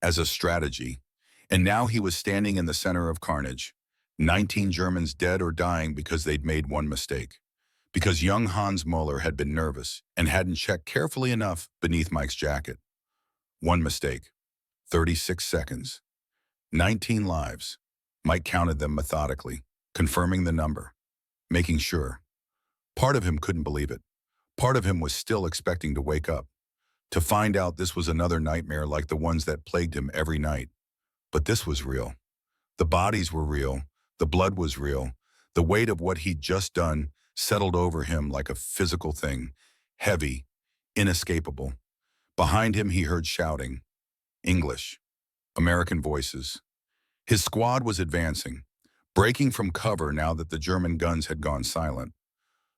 as a strategy. And now he was standing in the center of carnage. 19 Germans dead or dying because they'd made one mistake. Because young Hans Muller had been nervous and hadn't checked carefully enough beneath Mike's jacket. One mistake. 36 seconds. 19 lives. Mike counted them methodically, confirming the number, making sure. Part of him couldn't believe it. Part of him was still expecting to wake up, to find out this was another nightmare like the ones that plagued him every night. But this was real. The bodies were real. The blood was real. The weight of what he'd just done settled over him like a physical thing, heavy, inescapable. Behind him he heard shouting. English. American voices. His squad was advancing, breaking from cover now that the German guns had gone silent.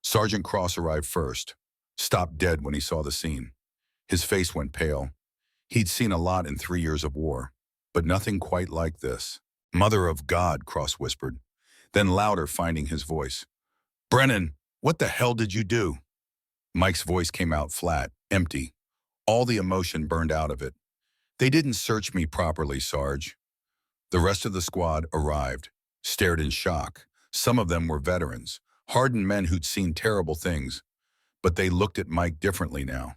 Sergeant Cross arrived first, stopped dead when he saw the scene. His face went pale. He'd seen a lot in 3 years of war, but nothing quite like this. Mother of God, Cross whispered, then louder, finding his voice. Brennan, what the hell did you do? Mike's voice came out flat, empty. All the emotion burned out of it. They didn't search me properly, Sarge. The rest of the squad arrived, stared in shock. Some of them were veterans, hardened men who'd seen terrible things, but they looked at Mike differently now,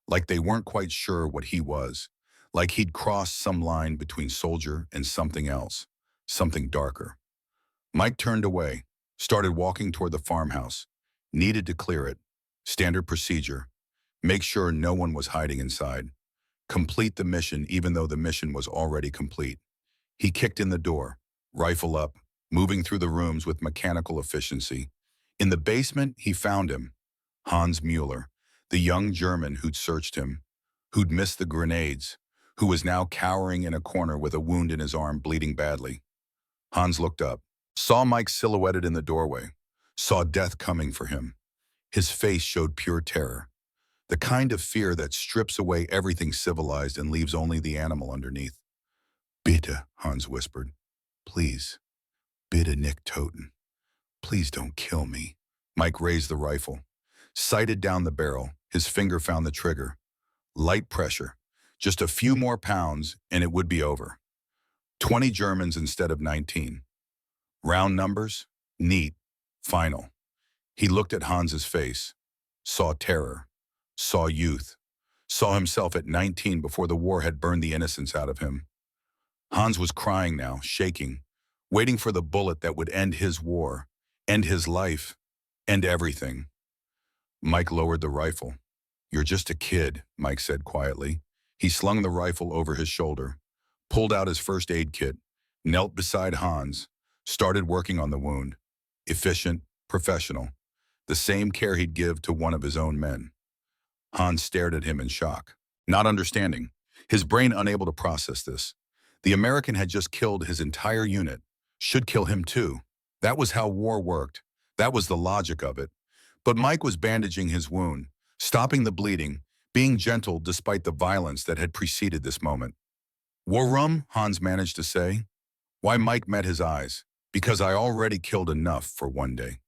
like they weren't quite sure what he was, like he'd crossed some line between soldier and something else, something darker. Mike turned away, started walking toward the farmhouse, needed to clear it, standard procedure, make sure no one was hiding inside, complete the mission even though the mission was already complete. He kicked in the door, rifle up, moving through the rooms with mechanical efficiency. In the basement, he found him, Hans Mueller, the young German who'd searched him, who'd missed the grenades, who was now cowering in a corner with a wound in his arm bleeding badly. Hans looked up, saw Mike silhouetted in the doorway, saw death coming for him. His face showed pure terror, the kind of fear that strips away everything civilized and leaves only the animal underneath. Bitte, Hans whispered. Please. Bitte nicht töten. Please don't kill me. Mike raised the rifle, sighted down the barrel. His finger found the trigger. Light pressure. Just a few more pounds and it would be over. 20 Germans instead of 19. Round numbers, neat, final. He looked at Hans's face, saw terror, saw youth, saw himself at 19 before the war had burned the innocence out of him. Hans was crying now, shaking, waiting for the bullet that would end his war, end his life, end everything. Mike lowered the rifle. You're just a kid, Mike said quietly. He slung the rifle over his shoulder, pulled out his first aid kit, knelt beside Hans, started working on the wound. Efficient, professional, the same care he'd give to one of his own men. Hans stared at him in shock, not understanding, his brain unable to process this. The American had just killed his entire unit, should kill him too. That was how war worked. That was the logic of it. But Mike was bandaging his wound, stopping the bleeding, being gentle despite the violence that had preceded this moment. War rum, Hans managed to say. Why, Mike met his eyes. Because I already killed enough for one day.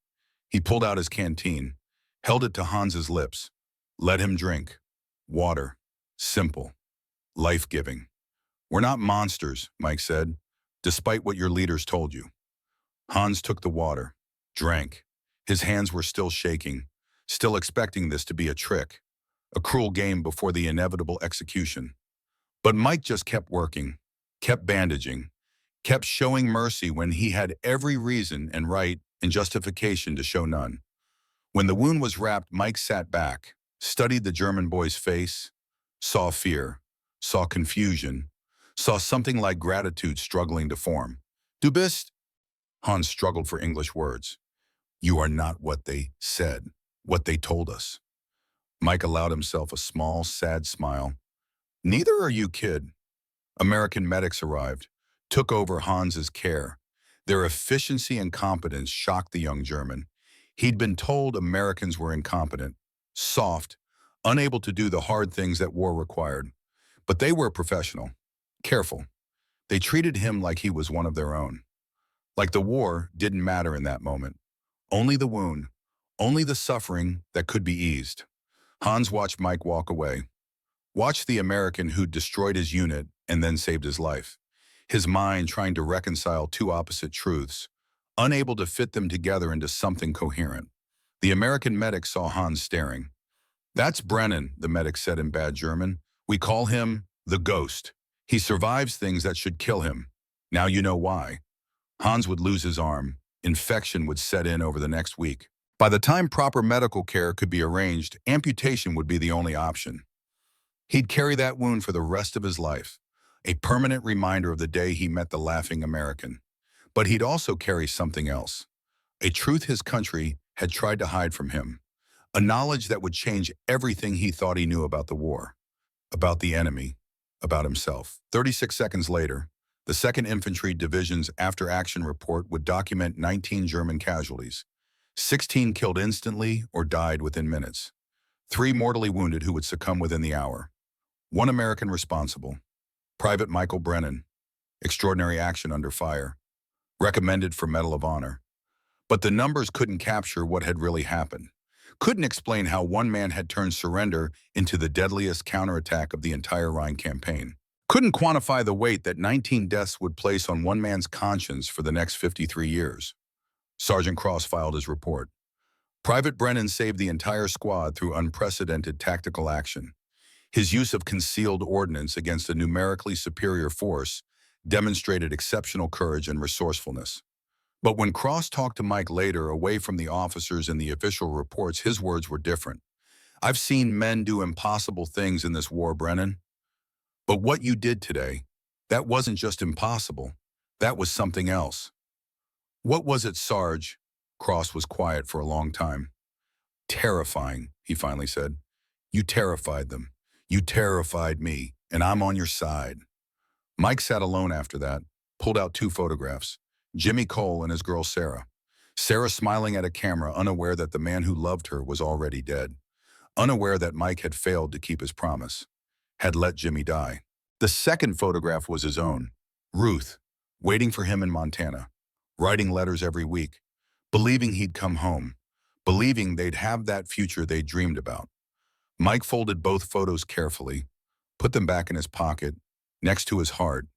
He pulled out his canteen, held it to Hans's lips. Let him drink. Water. Simple. Life-giving. We're not monsters, Mike said, despite what your leaders told you. Hans took the water, drank. His hands were still shaking, still expecting this to be a trick, a cruel game before the inevitable execution. But Mike just kept working, kept bandaging, kept showing mercy when he had every reason and right and justification to show none. When the wound was wrapped, Mike sat back, studied the German boy's face, saw fear, saw confusion, saw something like gratitude struggling to form. Du bist? Hans struggled for English words. You are not what they said, what they told us. Mike allowed himself a small, sad smile. Neither are you, kid. American medics arrived, took over Hans's care. Their efficiency and competence shocked the young German. He'd been told Americans were incompetent, soft, unable to do the hard things that war required. But they were professional, careful. They treated him like he was one of their own. Like the war didn't matter in that moment. Only the wound, only the suffering that could be eased. Hans watched Mike walk away. Watched the American who'd destroyed his unit and then saved his life. His mind trying to reconcile two opposite truths, unable to fit them together into something coherent. The American medic saw Hans staring. "That's Brennan," the medic said in bad German. "We call him the Ghost. He survives things that should kill him. Now you know why." Hans would lose his arm. Infection would set in over the next week. By the time proper medical care could be arranged, amputation would be the only option. He'd carry that wound for the rest of his life, a permanent reminder of the day he met the laughing American. But he'd also carry something else, a truth his country had tried to hide from him, a knowledge that would change everything he thought he knew about the war, about the enemy, about himself. 36 seconds later, the 2nd Infantry Division's after-action report would document 19 German casualties, 16 killed instantly or died within minutes, 3 mortally wounded who would succumb within the hour. 1 American responsible, Private Michael Brennan, extraordinary action under fire, recommended for Medal of Honor. But the numbers couldn't capture what had really happened, couldn't explain how one man had turned surrender into the deadliest counterattack of the entire Rhine campaign. Couldn't quantify the weight that 19 deaths would place on one man's conscience for the next 53 years. Sergeant Cross filed his report. Private Brennan saved the entire squad through unprecedented tactical action. His use of concealed ordnance against a numerically superior force demonstrated exceptional courage and resourcefulness. But when Cross talked to Mike later, away from the officers and the official reports, his words were different. "I've seen men do impossible things in this war, Brennan. But what you did today, that wasn't just impossible. That was something else." "What was it, Sarge?" Cross was quiet for a long time. "Terrifying," he finally said. "You terrified them. You terrified me, and I'm on your side." Mike sat alone after that, pulled out 2 photographs, Jimmy Cole and his girl Sarah. Sarah smiling at a camera, unaware that the man who loved her was already dead, unaware that Mike had failed to keep his promise, had let Jimmy die. The second photograph was his own, Ruth, waiting for him in Montana, writing letters every week, believing he'd come home, believing they'd have that future they dreamed about. Mike folded both photos carefully, put them back in his pocket, next to his heart.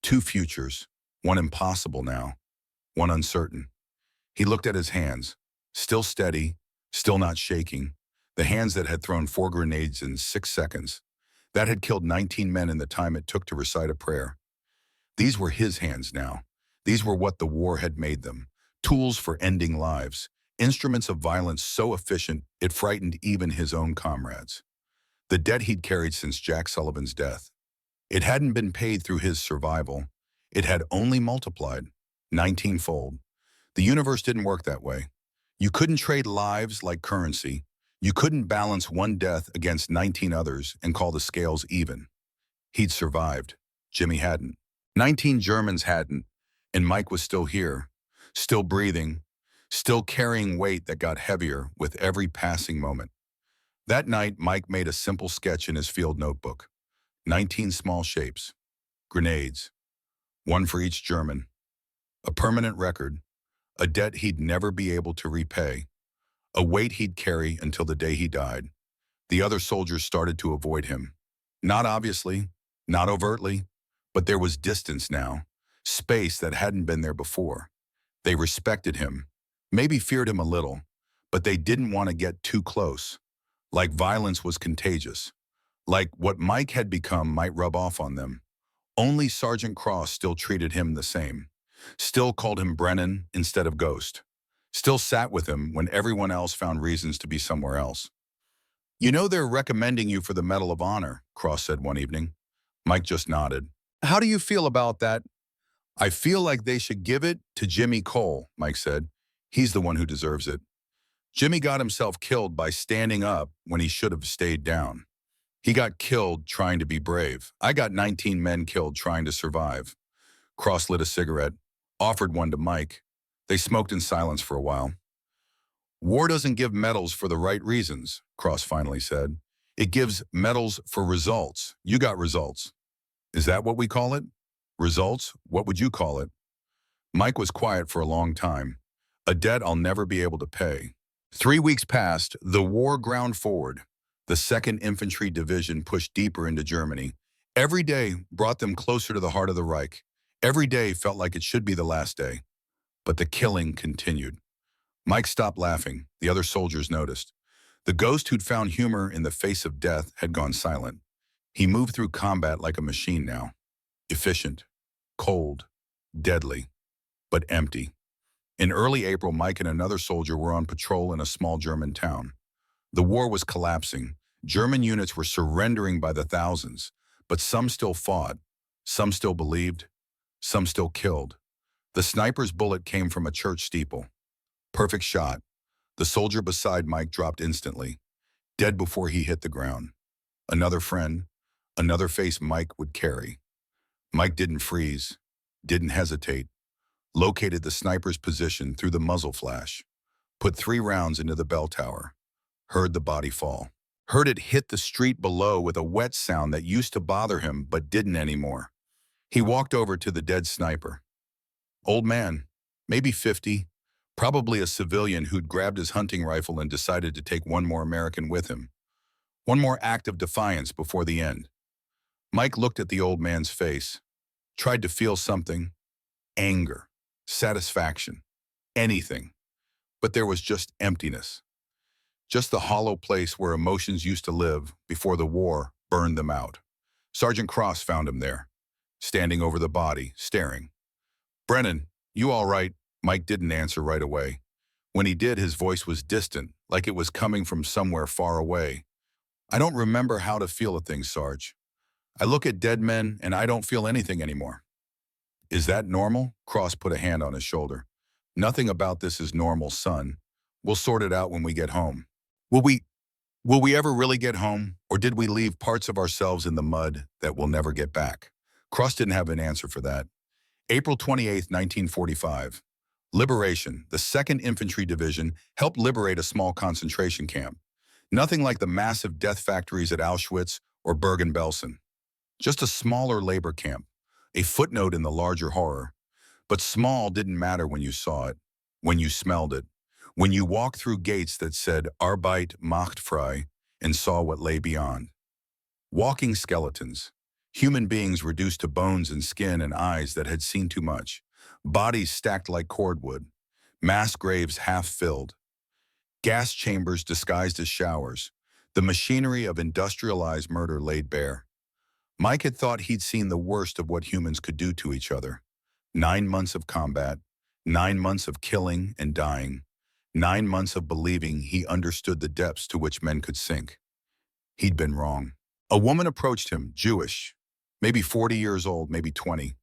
2 futures, one impossible now, one uncertain. He looked at his hands, still steady, still not shaking, the hands that had thrown 4 grenades in 6 seconds, that had killed 19 men in the time it took to recite a prayer. These were his hands now. These were what the war had made them, tools for ending lives, instruments of violence so efficient it frightened even his own comrades. The debt he'd carried since Jack Sullivan's death. It hadn't been paid through his survival. It had only multiplied, 19-fold. The universe didn't work that way. You couldn't trade lives like currency. You couldn't balance one death against 19 others and call the scales even. He'd survived. Jimmy hadn't. 19 Germans hadn't. And Mike was still here, still breathing, still carrying weight that got heavier with every passing moment. That night, Mike made a simple sketch in his field notebook. 19 small shapes, grenades, 1 for each German, a permanent record, a debt he'd never be able to repay, a weight he'd carry until the day he died. The other soldiers started to avoid him. Not obviously, not overtly, but there was distance now, space that hadn't been there before. They respected him, maybe feared him a little, but they didn't want to get too close. Like violence was contagious. Like what Mike had become might rub off on them. Only Sergeant Cross still treated him the same. Still called him Brennan instead of Ghost. Still sat with him when everyone else found reasons to be somewhere else. "You know they're recommending you for the Medal of Honor," Cross said one evening. Mike just nodded. "How do you feel about that?" "I feel like they should give it to Jimmy Cole," Mike said. "He's the one who deserves it. Jimmy got himself killed by standing up when he should have stayed down. He got killed trying to be brave. I got 19 men killed trying to survive." Cross lit a cigarette, offered one to Mike. They smoked in silence for a while. War doesn't give medals for the right reasons, Cross finally said. It gives medals for results. You got results. Is that what we call it? Results? What would you call it? Mike was quiet for a long time. A debt I'll never be able to pay. 3 weeks passed, the war ground forward. The 2nd Infantry Division pushed deeper into Germany. Every day brought them closer to the heart of the Reich. Every day felt like it should be the last day. But the killing continued. Mike stopped laughing. The other soldiers noticed. The ghost who'd found humor in the face of death had gone silent. He moved through combat like a machine now. Efficient, cold, deadly, but empty. In early April, Mike and another soldier were on patrol in a small German town. The war was collapsing. German units were surrendering by the thousands, but some still fought, some still believed, some still killed. The sniper's bullet came from a church steeple. Perfect shot. The soldier beside Mike dropped instantly, dead before he hit the ground. Another friend, another face Mike would carry. Mike didn't freeze, didn't hesitate, located the sniper's position through the muzzle flash, put 3 rounds into the bell tower, heard the body fall, heard it hit the street below with a wet sound that used to bother him but didn't anymore. He walked over to the dead sniper. Old man, maybe 50, probably a civilian who'd grabbed his hunting rifle and decided to take one more American with him. One more act of defiance before the end. Mike looked at the old man's face, tried to feel something, anger, satisfaction, anything. But there was just emptiness. Just the hollow place where emotions used to live before the war burned them out. Sergeant Cross found him there, standing over the body, staring. "Brennan, you all right?" Mike didn't answer right away. When he did, his voice was distant, like it was coming from somewhere far away. "I don't remember how to feel a thing, Sarge. I look at dead men and I don't feel anything anymore." "Is that normal?" Cross put a hand on his shoulder. "Nothing about this is normal, son. We'll sort it out when we get home." Will we ever really get home? Or did we leave parts of ourselves in the mud that we'll never get back? Cross didn't have an answer for that. April 28, 1945. Liberation. The 2nd Infantry Division helped liberate a small concentration camp. Nothing like the massive death factories at Auschwitz or Bergen-Belsen. Just a smaller labor camp, a footnote in the larger horror. But small didn't matter when you saw it, when you smelled it, when you walked through gates that said Arbeit macht frei and saw what lay beyond. Walking skeletons, human beings reduced to bones and skin and eyes that had seen too much, bodies stacked like cordwood, mass graves half filled, gas chambers disguised as showers, the machinery of industrialized murder laid bare. Mike had thought he'd seen the worst of what humans could do to each other. 9 months of combat, 9 months of killing and dying, 9 months of believing he understood the depths to which men could sink. He'd been wrong. A woman approached him, Jewish, maybe 40 years old, maybe 20.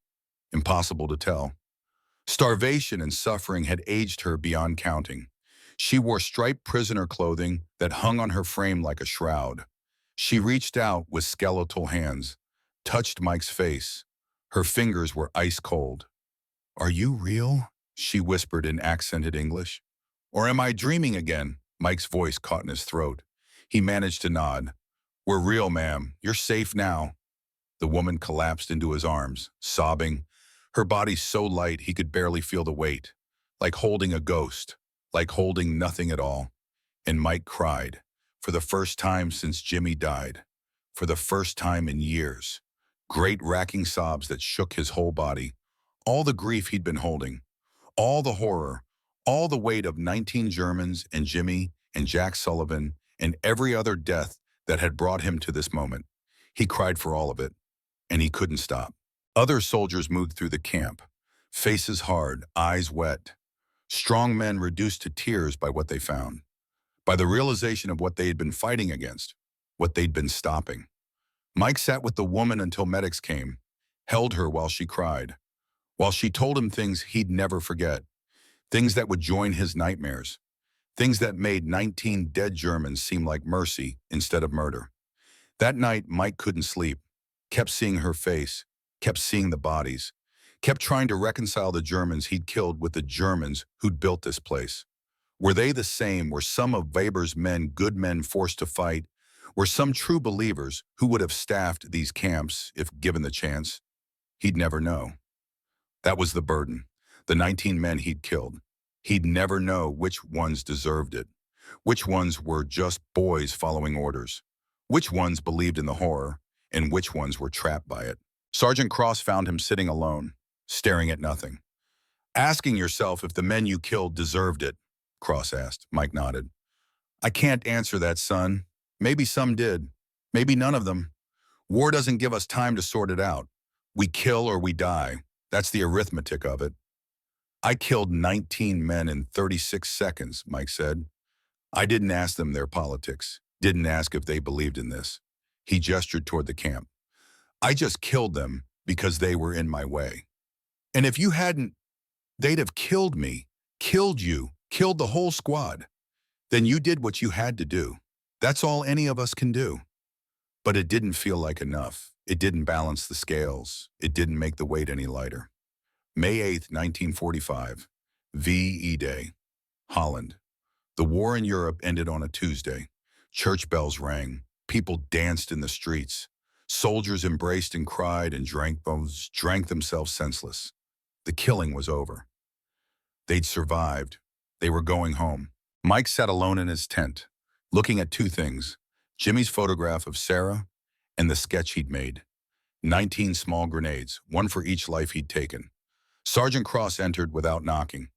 Impossible to tell. Starvation and suffering had aged her beyond counting. She wore striped prisoner clothing that hung on her frame like a shroud. She reached out with skeletal hands, touched Mike's face. Her fingers were ice cold. "Are you real?" she whispered in accented English. "Or am I dreaming again?" Mike's voice caught in his throat. He managed to nod. "We're real, ma'am. You're safe now." The woman collapsed into his arms, sobbing, her body so light he could barely feel the weight, like holding a ghost, like holding nothing at all. And Mike cried, for the first time since Jimmy died, for the first time in years. Great racking sobs that shook his whole body, all the grief he'd been holding, all the horror, all the weight of 19 Germans and Jimmy and Jack Sullivan and every other death that had brought him to this moment. He cried for all of it, and he couldn't stop. Other soldiers moved through the camp, faces hard, eyes wet. Strong men reduced to tears by what they found, by the realization of what they had been fighting against, what they'd been stopping. Mike sat with the woman until medics came, held her while she cried, while she told him things he'd never forget, things that would join his nightmares, things that made 19 dead Germans seem like mercy instead of murder. That night, Mike couldn't sleep, kept seeing her face, kept seeing the bodies, kept trying to reconcile the Germans he'd killed with the Germans who'd built this place. Were they the same? Were some of Weber's men good men forced to fight? Were some true believers who would have staffed these camps if given the chance? He'd never know. That was the burden. The 19 men he'd killed. He'd never know which ones deserved it, which ones were just boys following orders, which ones believed in the horror, and which ones were trapped by it. Sergeant Cross found him sitting alone, staring at nothing. Asking yourself if the men you killed deserved it, Cross asked. Mike nodded. I can't answer that, son. Maybe some did. Maybe none of them. War doesn't give us time to sort it out. We kill or we die. That's the arithmetic of it. I killed 19 men in 36 seconds, Mike said. I didn't ask them their politics. Didn't ask if they believed in this. He gestured toward the camp. I just killed them because they were in my way. And if you hadn't, they'd have killed me, killed you, killed the whole squad. Then you did what you had to do. That's all any of us can do. But it didn't feel like enough. It didn't balance the scales. It didn't make the weight any lighter. May 8th, 1945, VE Day, Holland. The war in Europe ended on a Tuesday. Church bells rang. People danced in the streets. Soldiers embraced and cried and drank themselves senseless. The killing was over. They'd survived. They were going home. Mike sat alone in his tent, looking at two things: Jimmy's photograph of Sarah and the sketch he'd made. 19 small grenades, one for each life he'd taken. Sergeant Cross entered without knocking.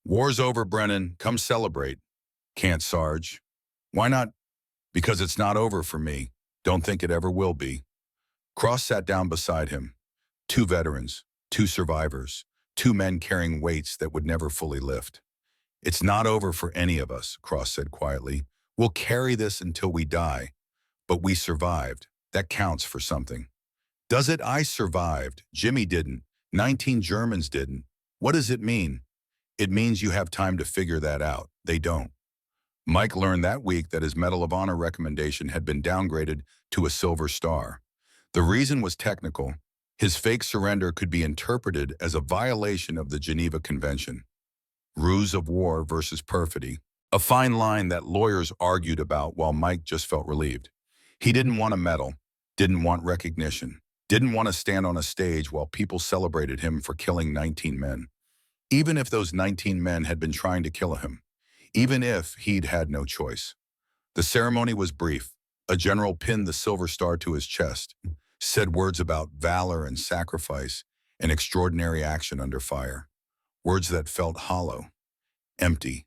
War's over, Brennan. Come celebrate. Can't, Sarge. Why not? Because it's not over for me. Don't think it ever will be. Cross sat down beside him. Two veterans, two survivors, two men carrying weights that would never fully lift. It's not over for any of us, Cross said quietly. We'll carry this until we die. But we survived. That counts for something. Does it? I survived. Jimmy didn't. 19 Germans didn't. What does it mean? It means you have time to figure that out. They don't. Mike learned that week that his Medal of Honor recommendation had been downgraded to a Silver Star. The reason was technical. His fake surrender could be interpreted as a violation of the Geneva Convention. Ruse of war versus perfidy. A fine line that lawyers argued about while Mike just felt relieved. He didn't want a medal, didn't want recognition, didn't want to stand on a stage while people celebrated him for killing 19 men. Even if those 19 men had been trying to kill him. Even if he'd had no choice. The ceremony was brief. A general pinned the Silver Star to his chest, said words about valor and sacrifice and extraordinary action under fire. Words that felt hollow, empty,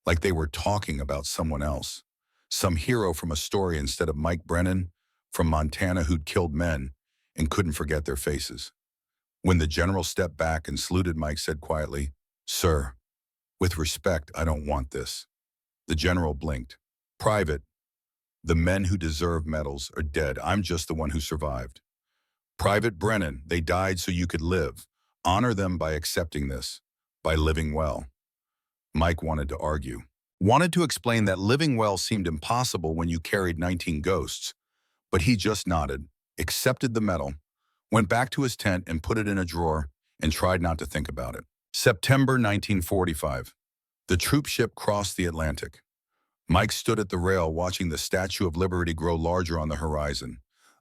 like they were talking about someone else. Some hero from a story instead of Mike Brennan from Montana who'd killed men and couldn't forget their faces. When the general stepped back and saluted, Mike said quietly, "Sir, with respect, I don't want this." The general blinked. "Private, the men who deserve medals are dead. I'm just the one who survived. Private Brennan, they died so you could live. Honor them by accepting this, by living well." Mike wanted to argue. Wanted to explain that living well seemed impossible when you carried 19 ghosts. But he just nodded, accepted the medal, went back to his tent and put it in a drawer and tried not to think about it. September 1945. The troop ship crossed the Atlantic. Mike stood at the rail watching the Statue of Liberty grow larger on the horizon.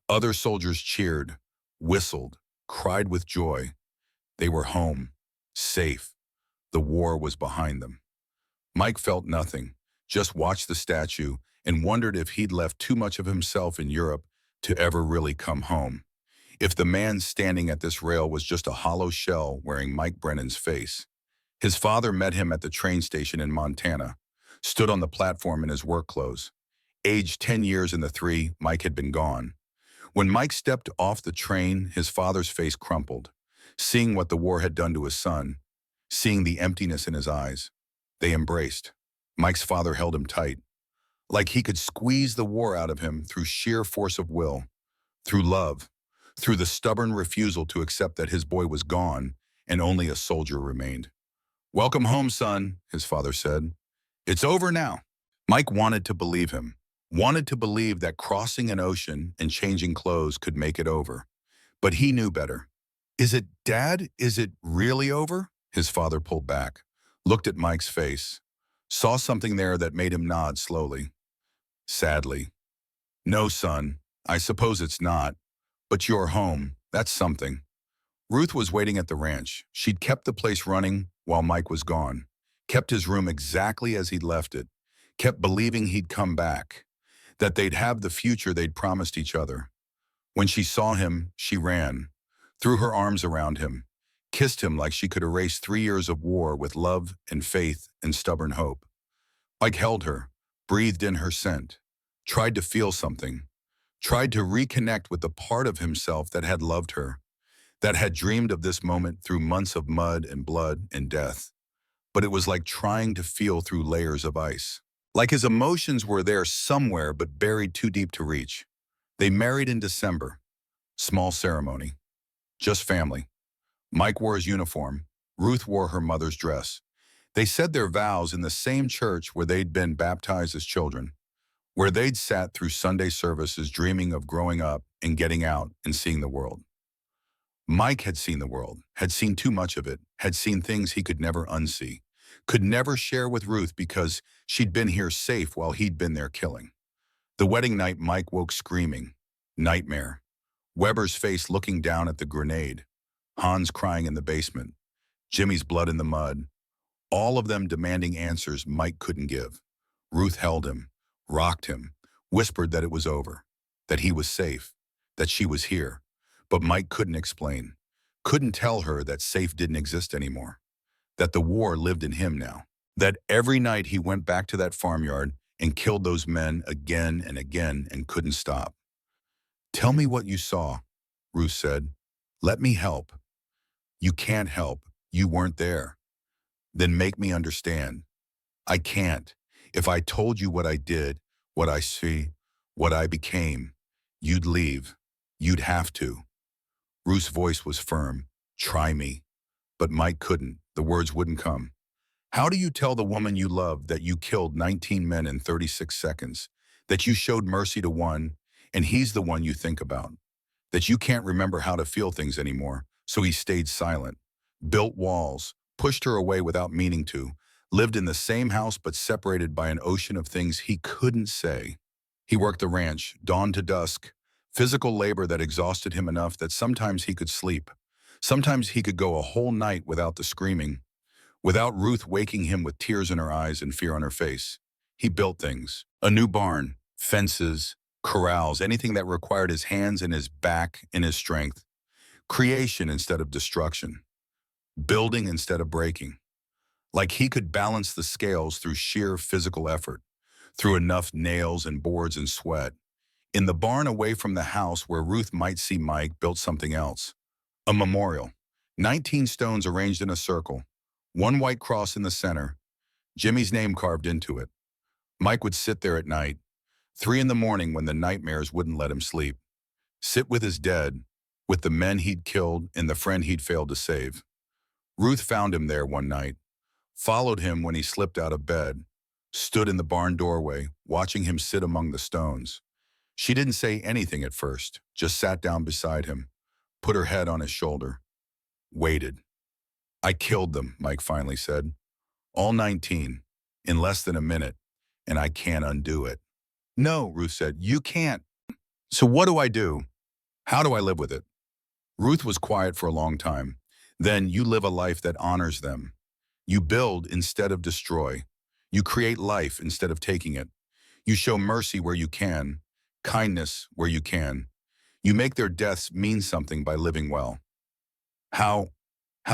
Other soldiers cheered, whistled, cried with joy. They were home, safe. The war was behind them. Mike felt nothing, just watched the statue and wondered if he'd left too much of himself in Europe to ever really come home. If the man standing at this rail was just a hollow shell wearing Mike Brennan's face. His father met him at the train station in Montana, stood on the platform in his work clothes. Aged 10 years in the three, Mike had been gone. When Mike stepped off the train, his father's face crumpled, seeing what the war had done to his son, seeing the emptiness in his eyes. They embraced. Mike's father held him tight, like he could squeeze the war out of him through sheer force of will, through love, through the stubborn refusal to accept that his boy was gone and only a soldier remained. "Welcome home, son," his father said. "It's over now." Mike wanted to believe him, wanted to believe that crossing an ocean and changing clothes could make it over. But he knew better. "Is it, Dad? Is it really over?" His father pulled back, looked at Mike's face, saw something there that made him nod slowly, sadly. No, son, I suppose it's not, but you're home. That's something. Ruth was waiting at the ranch. She'd kept the place running while Mike was gone, kept his room exactly as he'd left it, kept believing he'd come back, that they'd have the future they'd promised each other. When she saw him, she ran, threw her arms around him, kissed him like she could erase 3 years of war with love and faith and stubborn hope. Mike held her, breathed in her scent, tried to feel something, tried to reconnect with the part of himself that had loved her, that had dreamed of this moment through months of mud and blood and death. But it was like trying to feel through layers of ice. Like his emotions were there somewhere but buried too deep to reach. They married in December. Small ceremony. Just family. Mike wore his uniform. Ruth wore her mother's dress. They said their vows in the same church where they'd been baptized as children, where they'd sat through Sunday services dreaming of growing up and getting out and seeing the world. Mike had seen the world, had seen too much of it, had seen things he could never unsee, could never share with Ruth because she'd been here safe while he'd been there killing. The wedding night, Mike woke screaming. Nightmare. Weber's face looking down at the grenade. Hans crying in the basement. Jimmy's blood in the mud. All of them demanding answers Mike couldn't give. Ruth held him, rocked him, whispered that it was over, that he was safe, that she was here. But Mike couldn't explain, couldn't tell her that safe didn't exist anymore, that the war lived in him now, that every night he went back to that farmyard and killed those men again and again and couldn't stop. Tell me what you saw, Ruth said. Let me help. You can't help. You weren't there. Then make me understand. I can't. If I told you what I did, what I see, what I became, you'd leave. You'd have to. Ruth's voice was firm. Try me. But Mike couldn't. The words wouldn't come. How do you tell the woman you love that you killed 19 men in 36 seconds, that you showed mercy to one, and he's the one you think about, that you can't remember how to feel things anymore, so he stayed silent, built walls, pushed her away without meaning to, lived in the same house but separated by an ocean of things he couldn't say. He worked the ranch, dawn to dusk, physical labor that exhausted him enough that sometimes he could sleep. Sometimes he could go a whole night without the screaming, without Ruth waking him with tears in her eyes and fear on her face. He built things, a new barn, fences, corrals, anything that required his hands and his back and his strength. Creation instead of destruction. Building instead of breaking. Like he could balance the scales through sheer physical effort, through enough nails and boards and sweat. In the barn away from the house where Ruth might see Mike built something else. A memorial. 19 stones arranged in a circle. One white cross in the center. Jimmy's name carved into it. Mike would sit there at night, 3 in the morning when the nightmares wouldn't let him sleep. Sit with his dead, with the men he'd killed and the friend he'd failed to save. Ruth found him there one night, followed him when he slipped out of bed, stood in the barn doorway, watching him sit among the stones. She didn't say anything at first, just sat down beside him, put her head on his shoulder, waited. I killed them, Mike finally said. All 19, in less than a minute, and I can't undo it. No, Ruth said, you can't. So what do I do? How do I live with it? Ruth was quiet for a long time. Then you live a life that honors them. You build instead of destroy. You create life instead of taking it. You show mercy where you can, kindness where you can. You make their deaths mean something by living well. How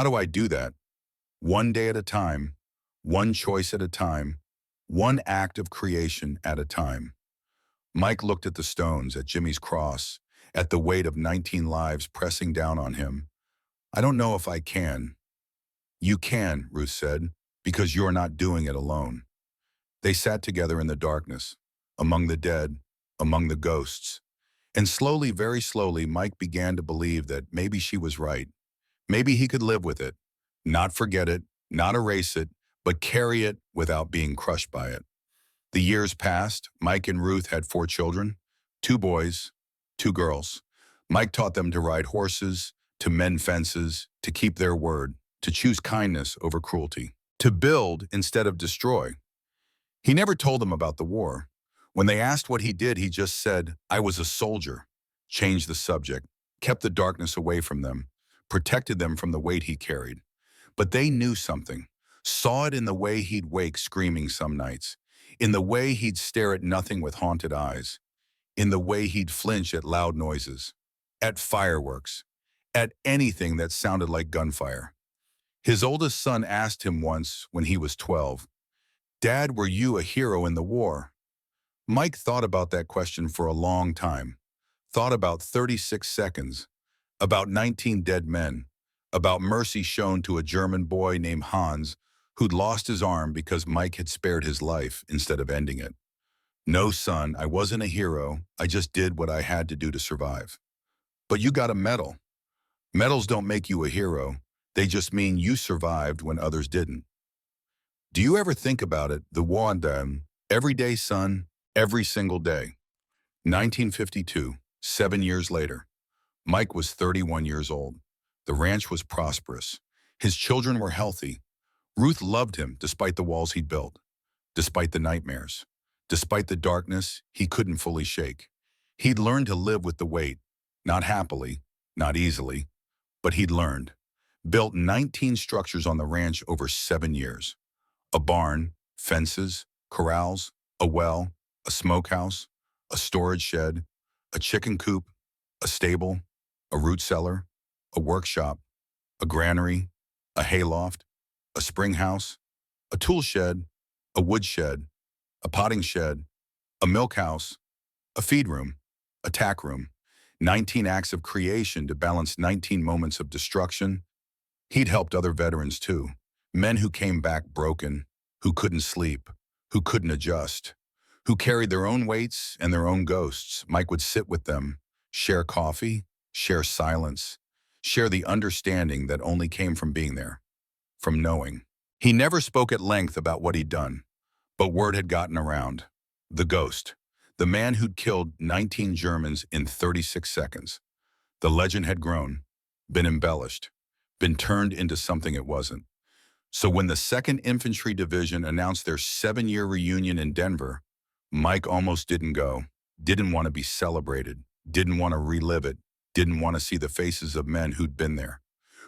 do I do that? One day at a time, one choice at a time, one act of creation at a time. Mike looked at the stones, at Jimmy's cross, at the weight of 19 lives pressing down on him. I don't know if I can. You can, Ruth said, because you're not doing it alone. They sat together in the darkness, among the dead, among the ghosts. And slowly, very slowly, Mike began to believe that maybe she was right. Maybe he could live with it, not forget it, not erase it, but carry it without being crushed by it. The years passed. Mike and Ruth had 4 children, 2 boys, 2 girls. Mike taught them to ride horses, to mend fences, to keep their word, to choose kindness over cruelty, to build instead of destroy. He never told them about the war. When they asked what he did, he just said, "I was a soldier," changed the subject, kept the darkness away from them, protected them from the weight he carried. But they knew something, saw it in the way he'd wake screaming some nights, in the way he'd stare at nothing with haunted eyes, in the way he'd flinch at loud noises, at fireworks, at anything that sounded like gunfire. His oldest son asked him once when he was 12, "Dad, were you a hero in the war?" Mike thought about that question for a long time, thought about 36 seconds, about 19 dead men, about mercy shown to a German boy named Hans who'd lost his arm because Mike had spared his life instead of ending it. "No, son, I wasn't a hero. I just did what I had to do to survive." "But you got a medal." "Medals don't make you a hero. They just mean you survived when others didn't." Do you ever think about it? The war on them, every day, son, every single day. 1952, 7 years later. Mike was 31 years old. The ranch was prosperous. His children were healthy. Ruth loved him despite the walls he'd built, despite the nightmares, despite the darkness he couldn't fully shake. He'd learned to live with the weight, not happily, not easily, but he'd learned. Built 19 structures on the ranch over 7 years. A barn, fences, corrals, a well, a smokehouse, a storage shed, a chicken coop, a stable, a root cellar, a workshop, a granary, a hayloft, a spring house, a tool shed, a wood shed, a potting shed, a milk house, a feed room, a tack room, 19 acts of creation to balance 19 moments of destruction. He'd helped other veterans too, men who came back broken, who couldn't sleep, who couldn't adjust, who carried their own weights and their own ghosts. Mike would sit with them, share coffee, share silence, share the understanding that only came from being there, from knowing. He never spoke at length about what he'd done, but word had gotten around. The ghost, the man who'd killed 19 Germans in 36 seconds. The legend had grown, been embellished, been turned into something it wasn't. So when the 2nd Infantry Division announced their 7-year reunion in Denver, Mike almost didn't go, didn't want to be celebrated, didn't want to relive it, didn't want to see the faces of men who'd been there,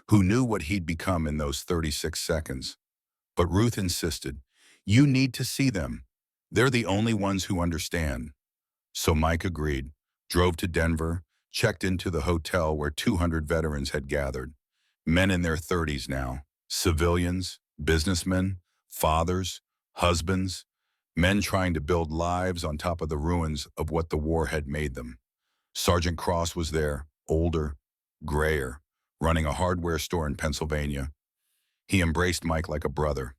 who knew what he'd become in those 36 seconds. But Ruth insisted, "You need to see them. They're the only ones who understand." So Mike agreed, drove to Denver, checked into the hotel where 200 veterans had gathered. Men in their 30s now, civilians, businessmen, fathers, husbands, men trying to build lives on top of the ruins of what the war had made them. Sergeant Cross was there, older, grayer, running a hardware store in Pennsylvania. He embraced Mike like a brother.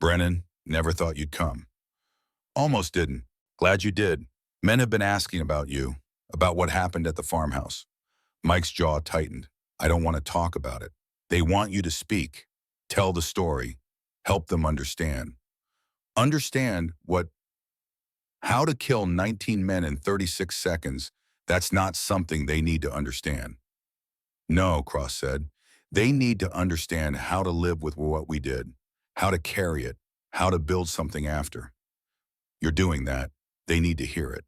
"Brennan, never thought you'd come." "Almost didn't. Glad you did. Men have been asking about you, about what happened at the farmhouse." Mike's jaw tightened. "I don't want to talk about it. They want you to speak, tell the story, help them understand." Understand what? How to kill 19 men in 36 seconds, that's not something they need to understand. "No," Cross said. "They need to understand how to live with what we did, how to carry it, how to build something after." "You're doing that. They need to hear it."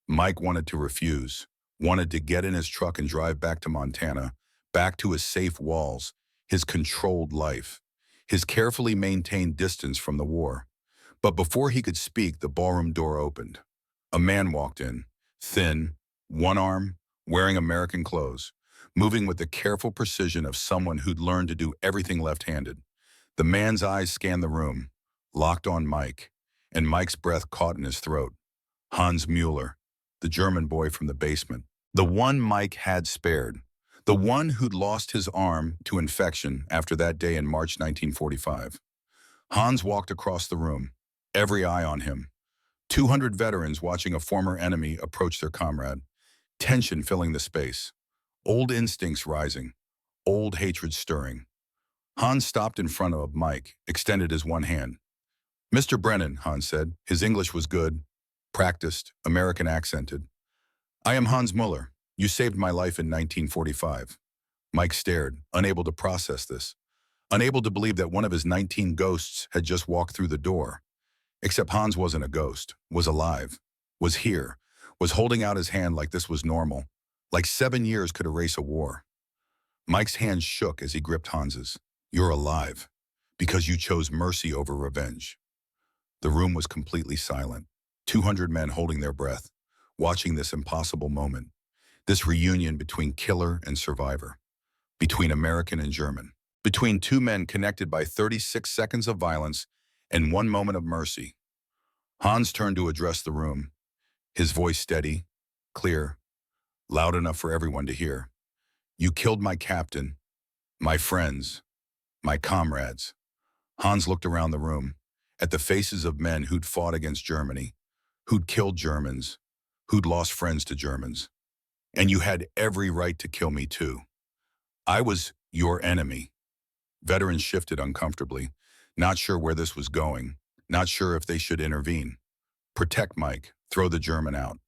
Mike wanted to refuse, wanted to get in his truck and drive back to Montana, back to his safe walls, his controlled life, his carefully maintained distance from the war. But before he could speak, the ballroom door opened. A man walked in, thin, one arm, wearing American clothes, moving with the careful precision of someone who'd learned to do everything left-handed. The man's eyes scanned the room, locked on Mike, and Mike's breath caught in his throat. Hans Mueller, the German boy from the basement, the one Mike had spared, the one who'd lost his arm to infection after that day in March 1945. Hans walked across the room, every eye on him. 200 veterans watching a former enemy approach their comrade, tension filling the space, old instincts rising, old hatred stirring. Hans stopped in front of Mike, extended his one hand. "Mr. Brennan," Hans said. His English was good, practiced, American accented. "I am Hans Mueller. You saved my life in 1945. Mike stared, unable to process this, unable to believe that one of his 19 ghosts had just walked through the door. Except Hans wasn't a ghost, was alive, was here, was holding out his hand like this was normal, like 7 years could erase a war. Mike's hand shook as he gripped Hans's. You're alive, because you chose mercy over revenge. The room was completely silent. 200 men holding their breath, watching this impossible moment, this reunion between killer and survivor, between American and German, between two men connected by 36 seconds of violence and 1 moment of mercy. Hans turned to address the room, his voice steady, clear, loud enough for everyone to hear. You killed my captain, my friends, my comrades. Hans looked around the room, at the faces of men who'd fought against Germany, who'd killed Germans, who'd lost friends to Germans. And you had every right to kill me too. I was your enemy. Veterans shifted uncomfortably, not sure where this was going, not sure if they should intervene. Protect Mike, throw the German out.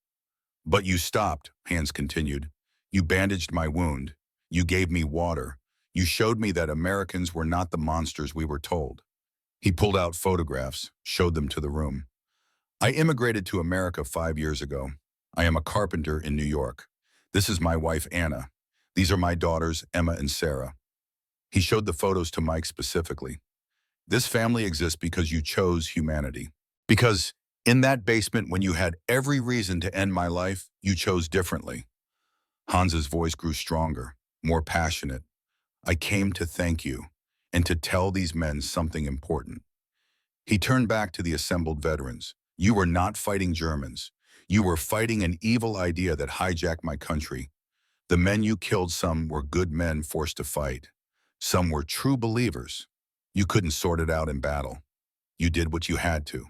But you stopped, Hans continued. You bandaged my wound. You gave me water. You showed me that Americans were not the monsters we were told. He pulled out photographs, showed them to the room. I immigrated to America 5 years ago. I am a carpenter in New York. This is my wife, Anna. These are my daughters, Emma and Sarah. He showed the photos to Mike specifically. This family exists because you chose humanity. Because in that basement, when you had every reason to end my life, you chose differently. Hans's voice grew stronger, more passionate. I came to thank you and to tell these men something important. He turned back to the assembled veterans. You were not fighting Germans. You were fighting an evil idea that hijacked my country. The men you killed, some were good men forced to fight. Some were true believers. You couldn't sort it out in battle. You did what you had to.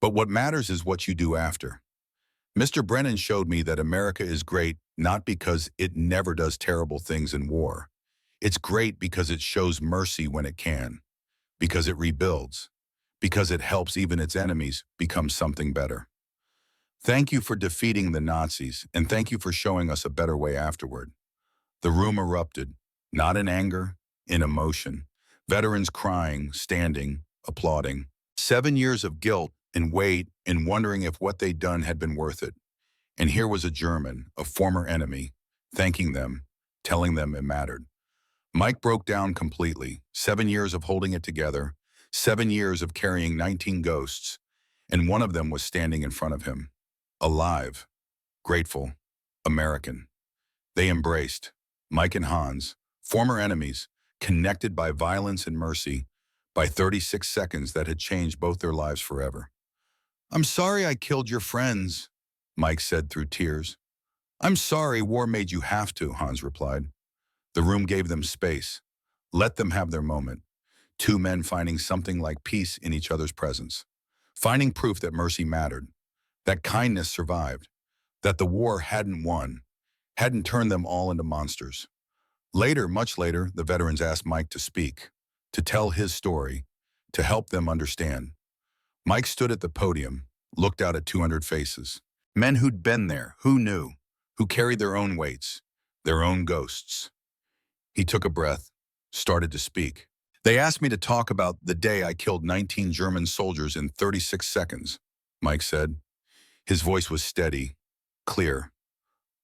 But what matters is what you do after. Mr. Brennan showed me that America is great not because it never does terrible things in war. It's great because it shows mercy when it can, because it rebuilds, because it helps even its enemies become something better. Thank you for defeating the Nazis, and thank you for showing us a better way afterward. The room erupted, not in anger, in emotion. Veterans crying, standing, applauding. 7 years of guilt and weight and wondering if what they'd done had been worth it. And here was a German, a former enemy, thanking them, telling them it mattered. Mike broke down completely. 7 years of holding it together, 7 years of carrying 19 ghosts, and one of them was standing in front of him. Alive, grateful, American. They embraced, Mike and Hans, former enemies, connected by violence and mercy, by 36 seconds that had changed both their lives forever. I'm sorry I killed your friends, Mike said through tears. I'm sorry war made you have to, Hans replied. The room gave them space. Let them have their moment. Two men finding something like peace in each other's presence. Finding proof that mercy mattered, that kindness survived, that the war hadn't won, hadn't turned them all into monsters. Later, much later, the veterans asked Mike to speak, to tell his story, to help them understand. Mike stood at the podium, looked out at 200 faces. Men who'd been there, who knew, who carried their own weights, their own ghosts. He took a breath, started to speak. They asked me to talk about the day I killed 19 German soldiers in 36 seconds, Mike said. His voice was steady, clear.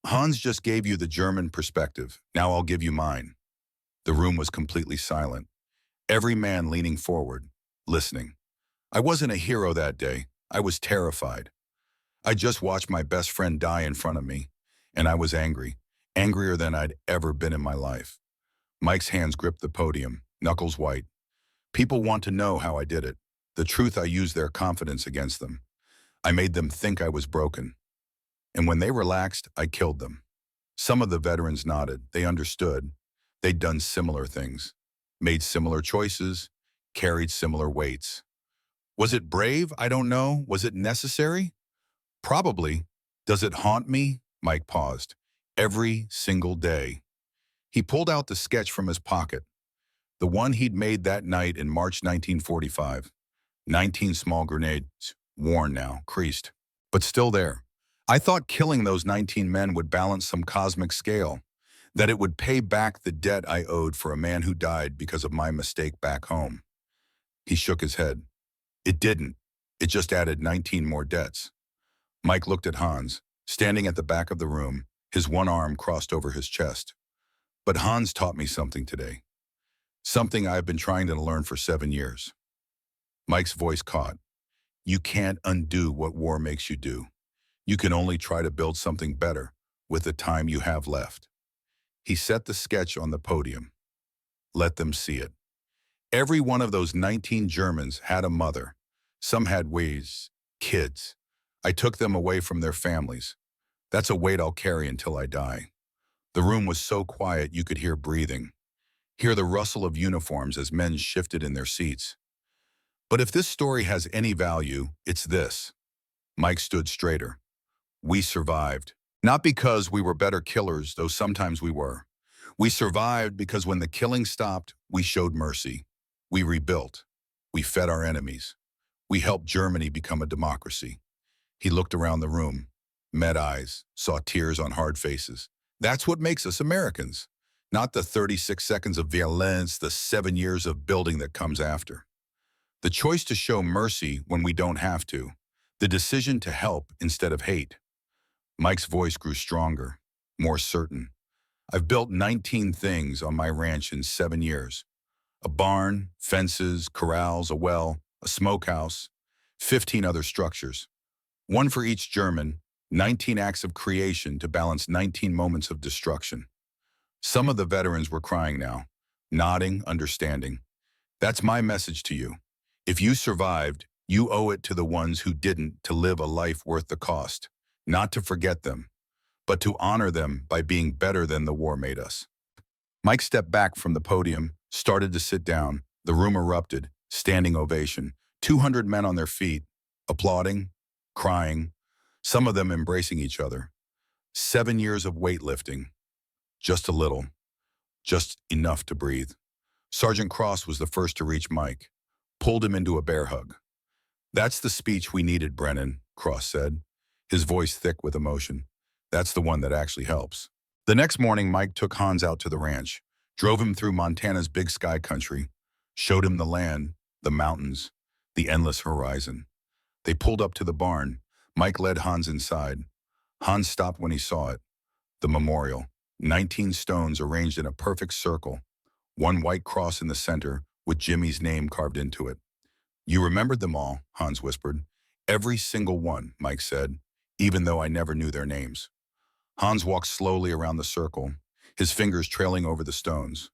Hans just gave you the German perspective. Now I'll give you mine. The room was completely silent. Every man leaning forward, listening. I wasn't a hero that day. I was terrified. I just watched my best friend die in front of me, and I was angry, angrier than I'd ever been in my life. Mike's hands gripped the podium, knuckles white. People want to know how I did it. The truth, I used their confidence against them. I made them think I was broken. And when they relaxed, I killed them. Some of the veterans nodded. They understood. They'd done similar things, made similar choices, carried similar weights. Was it brave? I don't know. Was it necessary? Probably. Does it haunt me? Mike paused. Every single day. He pulled out the sketch from his pocket, the one he'd made that night in March 1945. 19 small grenades, worn now, creased, but still there. I thought killing those 19 men would balance some cosmic scale, that it would pay back the debt I owed for a man who died because of my mistake back home. He shook his head. It didn't. It just added 19 more deaths. Mike looked at Hans, standing at the back of the room, his one arm crossed over his chest. But Hans taught me something today. Something I've been trying to learn for 7 years. Mike's voice caught. You can't undo what war makes you do. You can only try to build something better with the time you have left. He set the sketch on the podium. Let them see it. Every one of those 19 Germans had a mother. Some had wives, kids. I took them away from their families. That's a weight I'll carry until I die. The room was so quiet you could hear breathing. Hear the rustle of uniforms as men shifted in their seats. But if this story has any value, it's this. Mike stood straighter. We survived. Not because we were better killers, though sometimes we were. We survived because when the killing stopped, we showed mercy. We rebuilt. We fed our enemies. We helped Germany become a democracy. He looked around the room, met eyes, saw tears on hard faces. That's what makes us Americans. Not the 36 seconds of violence, the 7 years of building that comes after. The choice to show mercy when we don't have to. The decision to help instead of hate. Mike's voice grew stronger, more certain. I've built 19 things on my ranch in 7 years. A barn, fences, corrals, a well, a smokehouse, 15 other structures. One for each German, 19 acts of creation to balance 19 moments of destruction. Some of the veterans were crying now, nodding, understanding. That's my message to you. If you survived, you owe it to the ones who didn't to live a life worth the cost. Not to forget them, but to honor them by being better than the war made us. Mike stepped back from the podium, started to sit down. The room erupted, standing ovation. 200 men on their feet, applauding, crying, some of them embracing each other. 7 years of weightlifting. Just a little. Just enough to breathe. Sergeant Cross was the first to reach Mike, pulled him into a bear hug. That's the speech we needed, Brennan, Cross said, his voice thick with emotion. That's the one that actually helps. The next morning, Mike took Hans out to the ranch, drove him through Montana's big sky country, showed him the land, the mountains, the endless horizon. They pulled up to the barn. Mike led Hans inside. Hans stopped when he saw it. The memorial, 19 stones arranged in a perfect circle, one white cross in the center with Jimmy's name carved into it. You remembered them all, Hans whispered. Every single one, Mike said, even though I never knew their names. Hans walked slowly around the circle, his fingers trailing over the stones.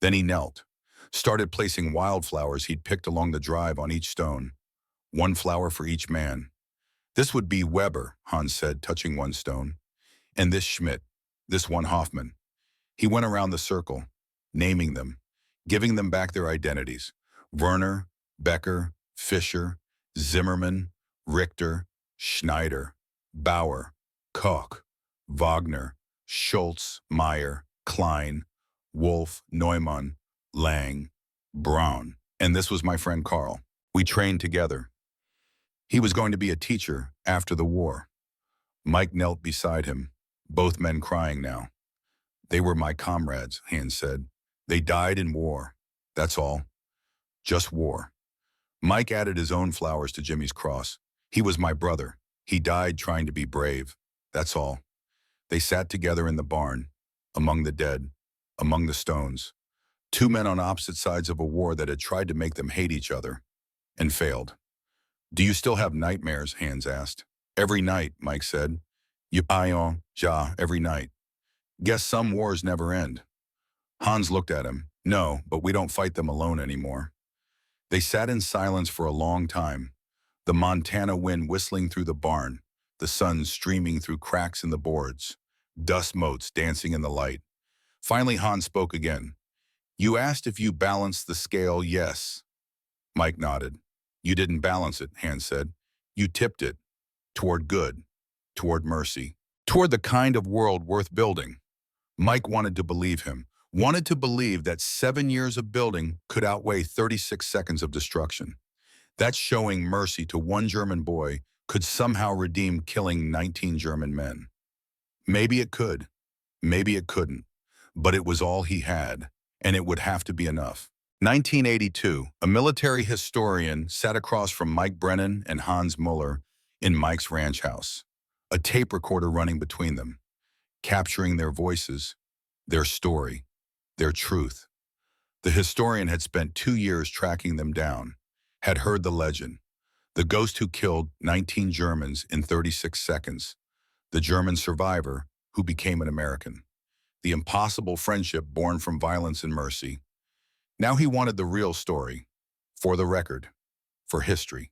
Then he knelt, started placing wildflowers he'd picked along the drive on each stone, one flower for each man. This would be Weber, Hans said, touching one stone. And this Schmidt, this one Hoffman. He went around the circle, naming them, giving them back their identities. Werner, Becker, Fischer, Zimmermann, Richter, Schneider, Bauer, Koch, Wagner, Schultz, Meyer, Klein, Wolf, Neumann, Lang, Braun. And this was my friend Carl. We trained together. He was going to be a teacher after the war. Mike knelt beside him, both men crying now. They were my comrades, Hans said. They died in war. That's all. Just war. Mike added his own flowers to Jimmy's cross. He was my brother. He died trying to be brave. That's all. They sat together in the barn, among the dead, among the stones. Two men on opposite sides of a war that had tried to make them hate each other, and failed. Do you still have nightmares? Hans asked. Every night, Mike said. Every night. Guess some wars never end. Hans looked at him. No, but we don't fight them alone anymore. They sat in silence for a long time, the Montana wind whistling through the barn, the sun streaming through cracks in the boards, dust motes dancing in the light. Finally, Hans spoke again. You asked if you balanced the scale, yes. Mike nodded. You didn't balance it, Hans said. You tipped it toward good, toward mercy, toward the kind of world worth building. Mike wanted to believe him, wanted to believe that 7 years of building could outweigh 36 seconds of destruction. That showing mercy to one German boy could somehow redeem killing 19 German men. Maybe it could, maybe it couldn't, but it was all he had, and it would have to be enough. 1982, a military historian sat across from Mike Brennan and Hans Mueller in Mike's ranch house, a tape recorder running between them, capturing their voices, their story, their truth. The historian had spent 2 years tracking them down, had heard the legend, the ghost who killed 19 Germans in 36 seconds, the German survivor who became an American, the impossible friendship born from violence and mercy. Now he wanted the real story, for the record, for history.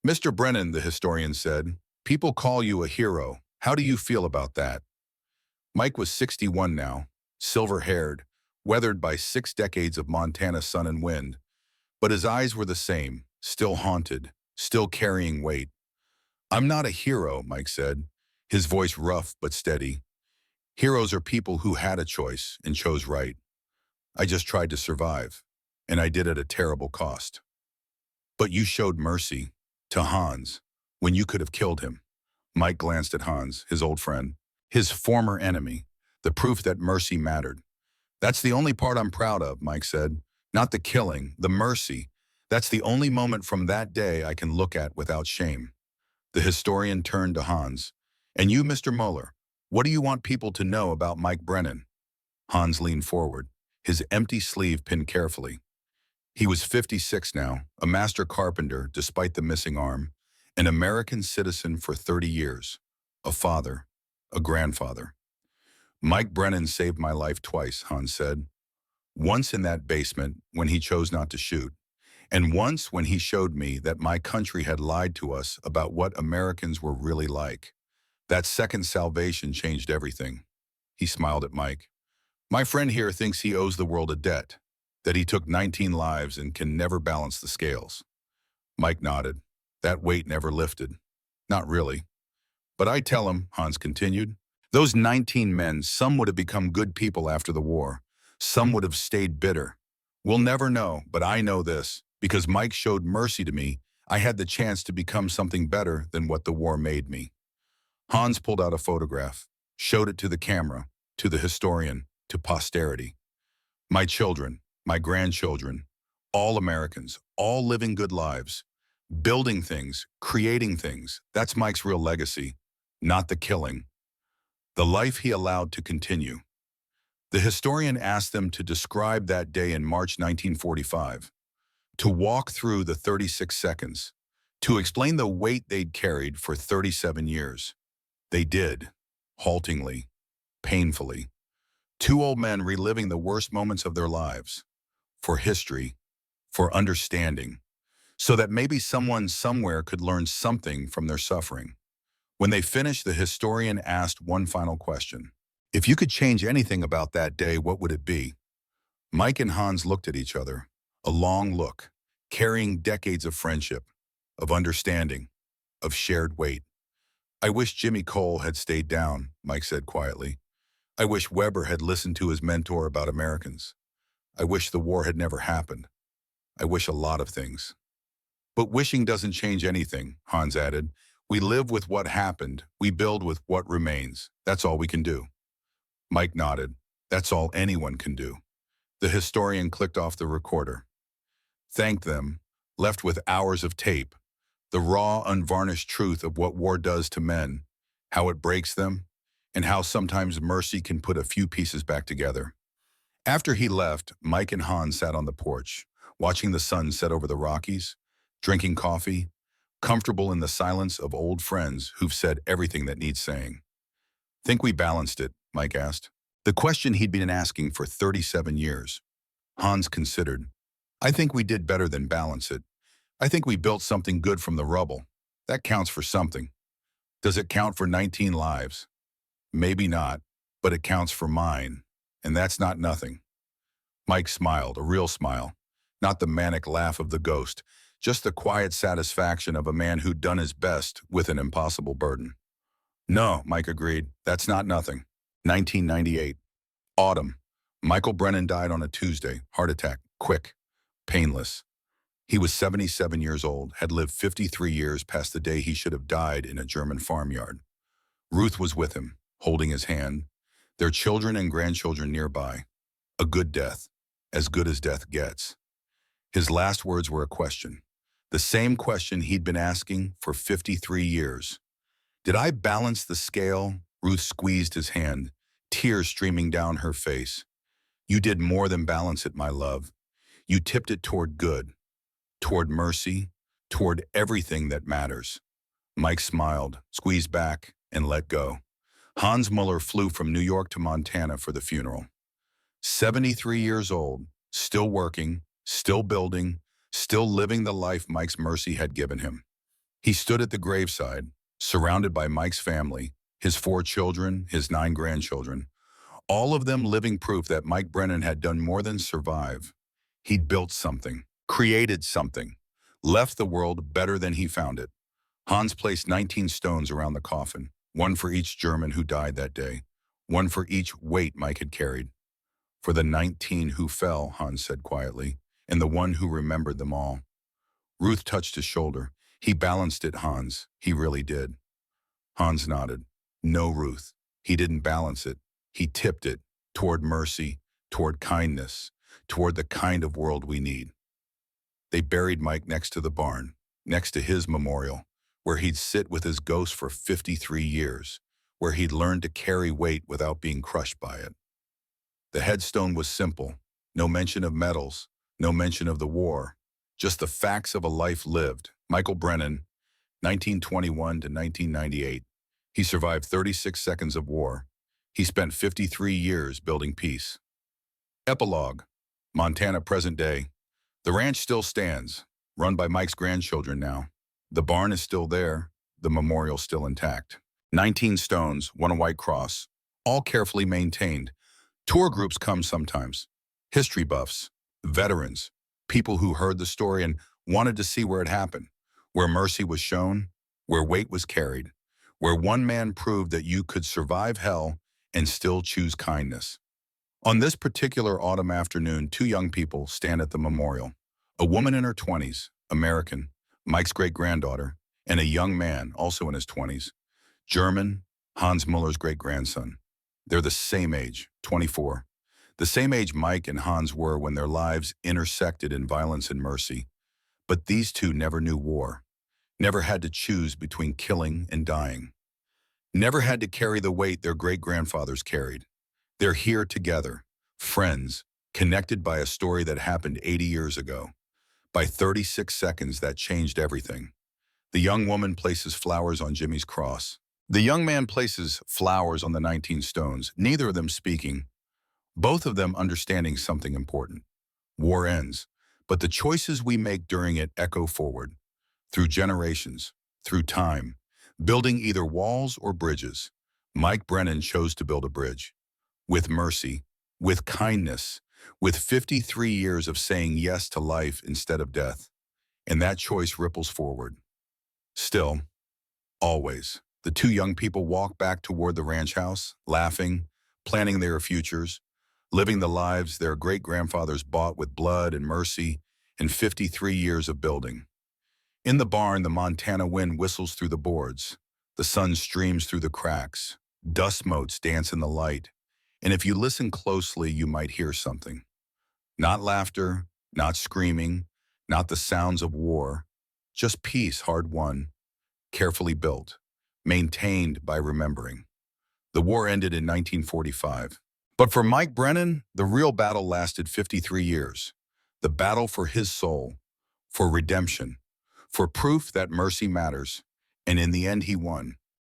Mr. Brennan, the historian said, people call you a hero. How do you feel about that? Mike was 61 now, silver-haired, weathered by 6 decades of Montana sun and wind, but his eyes were the same, still haunted, still carrying weight. I'm not a hero, Mike said, his voice rough but steady. Heroes are people who had a choice and chose right. I just tried to survive, and I did at a terrible cost. But you showed mercy to Hans when you could have killed him. Mike glanced at Hans, his old friend, his former enemy, the proof that mercy mattered. That's the only part I'm proud of, Mike said. Not the killing, the mercy. That's the only moment from that day I can look at without shame. The historian turned to Hans. And you, Mr. Mueller, what do you want people to know about Mike Brennan? Hans leaned forward, his empty sleeve pinned carefully. He was 56 now, a master carpenter despite the missing arm, an American citizen for 30 years, a father, a grandfather. Mike Brennan saved my life twice, Hans said. Once in that basement when he chose not to shoot, and once when he showed me that my country had lied to us about what Americans were really like. That second salvation changed everything. He smiled at Mike. My friend here thinks he owes the world a debt, that he took 19 lives and can never balance the scales. Mike nodded. That weight never lifted. Not really. But I tell him, Hans continued, those 19 men, some would have become good people after the war. Some would have stayed bitter. We'll never know, but I know this. Because Mike showed mercy to me, I had the chance to become something better than what the war made me. Hans pulled out a photograph, showed it to the camera, to the historian, to posterity. My children, my grandchildren, all Americans, all living good lives, building things, creating things. That's Mike's real legacy, not the killing. The life he allowed to continue. The historian asked them to describe that day in March 1945, to walk through the 36 seconds, to explain the weight they'd carried for 37 years. They did, haltingly, painfully. 2 old men reliving the worst moments of their lives, for history, for understanding, so that maybe someone somewhere could learn something from their suffering. When they finished, the historian asked one final question. If you could change anything about that day, what would it be? Mike and Hans looked at each other, a long look, carrying decades of friendship, of understanding, of shared weight. I wish Jimmy Cole had stayed down, Mike said quietly. I wish Weber had listened to his mentor about Americans. I wish the war had never happened. I wish a lot of things. But wishing doesn't change anything, Hans added. We live with what happened. We build with what remains. That's all we can do. Mike nodded. That's all anyone can do. The historian clicked off the recorder. Thanked them, left with hours of tape, the raw, unvarnished truth of what war does to men, how it breaks them, and how sometimes mercy can put a few pieces back together. After he left, Mike and Hans sat on the porch, watching the sun set over the Rockies, drinking coffee, comfortable in the silence of old friends who've said everything that needs saying. Think we balanced it, Mike asked. The question he'd been asking for 37 years. Hans considered. I think we did better than balance it. I think we built something good from the rubble. That counts for something. Does it count for 19 lives? Maybe not, but it counts for mine, and that's not nothing. Mike smiled, a real smile, not the manic laugh of the ghost, just the quiet satisfaction of a man who'd done his best with an impossible burden. No, Mike agreed, that's not nothing. 1998. Autumn. Michael Brennan died on a Tuesday, heart attack, quick, painless. He was 77 years old, had lived 53 years past the day he should have died in a German farmyard. Ruth was with him, holding his hand, their children and grandchildren nearby. A good death, as good as death gets. His last words were a question, the same question he'd been asking for 53 years. Did I balance the scale? Ruth squeezed his hand, tears streaming down her face. You did more than balance it, my love. You tipped it toward good, toward mercy, toward everything that matters. Mike smiled, squeezed back, and let go. Hans Muller flew from New York to Montana for the funeral. 73 years old, still working, still building, still living the life Mike's mercy had given him. He stood at the graveside, surrounded by Mike's family, his 4 children, his 9 grandchildren, all of them living proof that Mike Brennan had done more than survive. He'd built something, created something, left the world better than he found it. Hans placed 19 stones around the coffin, one for each German who died that day, one for each weight Mike had carried. For the 19 who fell, Hans said quietly, and the one who remembered them all. Ruth touched his shoulder. He balanced it, Hans. He really did. Hans nodded. No, Ruth. He didn't balance it. He tipped it toward mercy, toward kindness, toward the kind of world we need. They buried Mike next to the barn, next to his memorial, where he'd sit with his ghost for 53 years, where he'd learned to carry weight without being crushed by it. The headstone was simple, no mention of medals, no mention of the war, just the facts of a life lived. Michael Brennan, 1921 to 1998. He survived 36 seconds of war. He spent 53 years building peace. Epilogue, Montana present day. The ranch still stands, run by Mike's grandchildren now. The barn is still there, the memorial still intact. 19 stones, one white cross, all carefully maintained. Tour groups come sometimes. History buffs, veterans, people who heard the story and wanted to see where it happened, where mercy was shown, where weight was carried, where one man proved that you could survive hell and still choose kindness. On this particular autumn afternoon, 2 young people stand at the memorial. A woman in her 20s, American, Mike's great-granddaughter, and a young man, also in his 20s, German, Hans Muller's great-grandson. They're the same age, 24. The same age Mike and Hans were when their lives intersected in violence and mercy. But these 2 never knew war, never had to choose between killing and dying, never had to carry the weight their great-grandfathers carried. They're here together, friends, connected by a story that happened 80 years ago. By 36 seconds, that changed everything. The young woman places flowers on Jimmy's cross. The young man places flowers on the 19 stones, neither of them speaking, both of them understanding something important. War ends, but the choices we make during it echo forward, through generations, through time, building either walls or bridges. Mike Brennan chose to build a bridge. With mercy, with kindness, with 53 years of saying yes to life instead of death. And that choice ripples forward. Still, always, the 2 young people walk back toward the ranch house, laughing, planning their futures, living the lives their great-grandfathers bought with blood and mercy and 53 years of building. In the barn, the Montana wind whistles through the boards. The sun streams through the cracks. Dust motes dance in the light. And if you listen closely, you might hear something. Not laughter, not screaming, not the sounds of war, just peace hard-won, carefully built, maintained by remembering. The war ended in 1945. But for Mike Brennan, the real battle lasted 53 years. The battle for his soul, for redemption, for proof that mercy matters. And in the end, he won.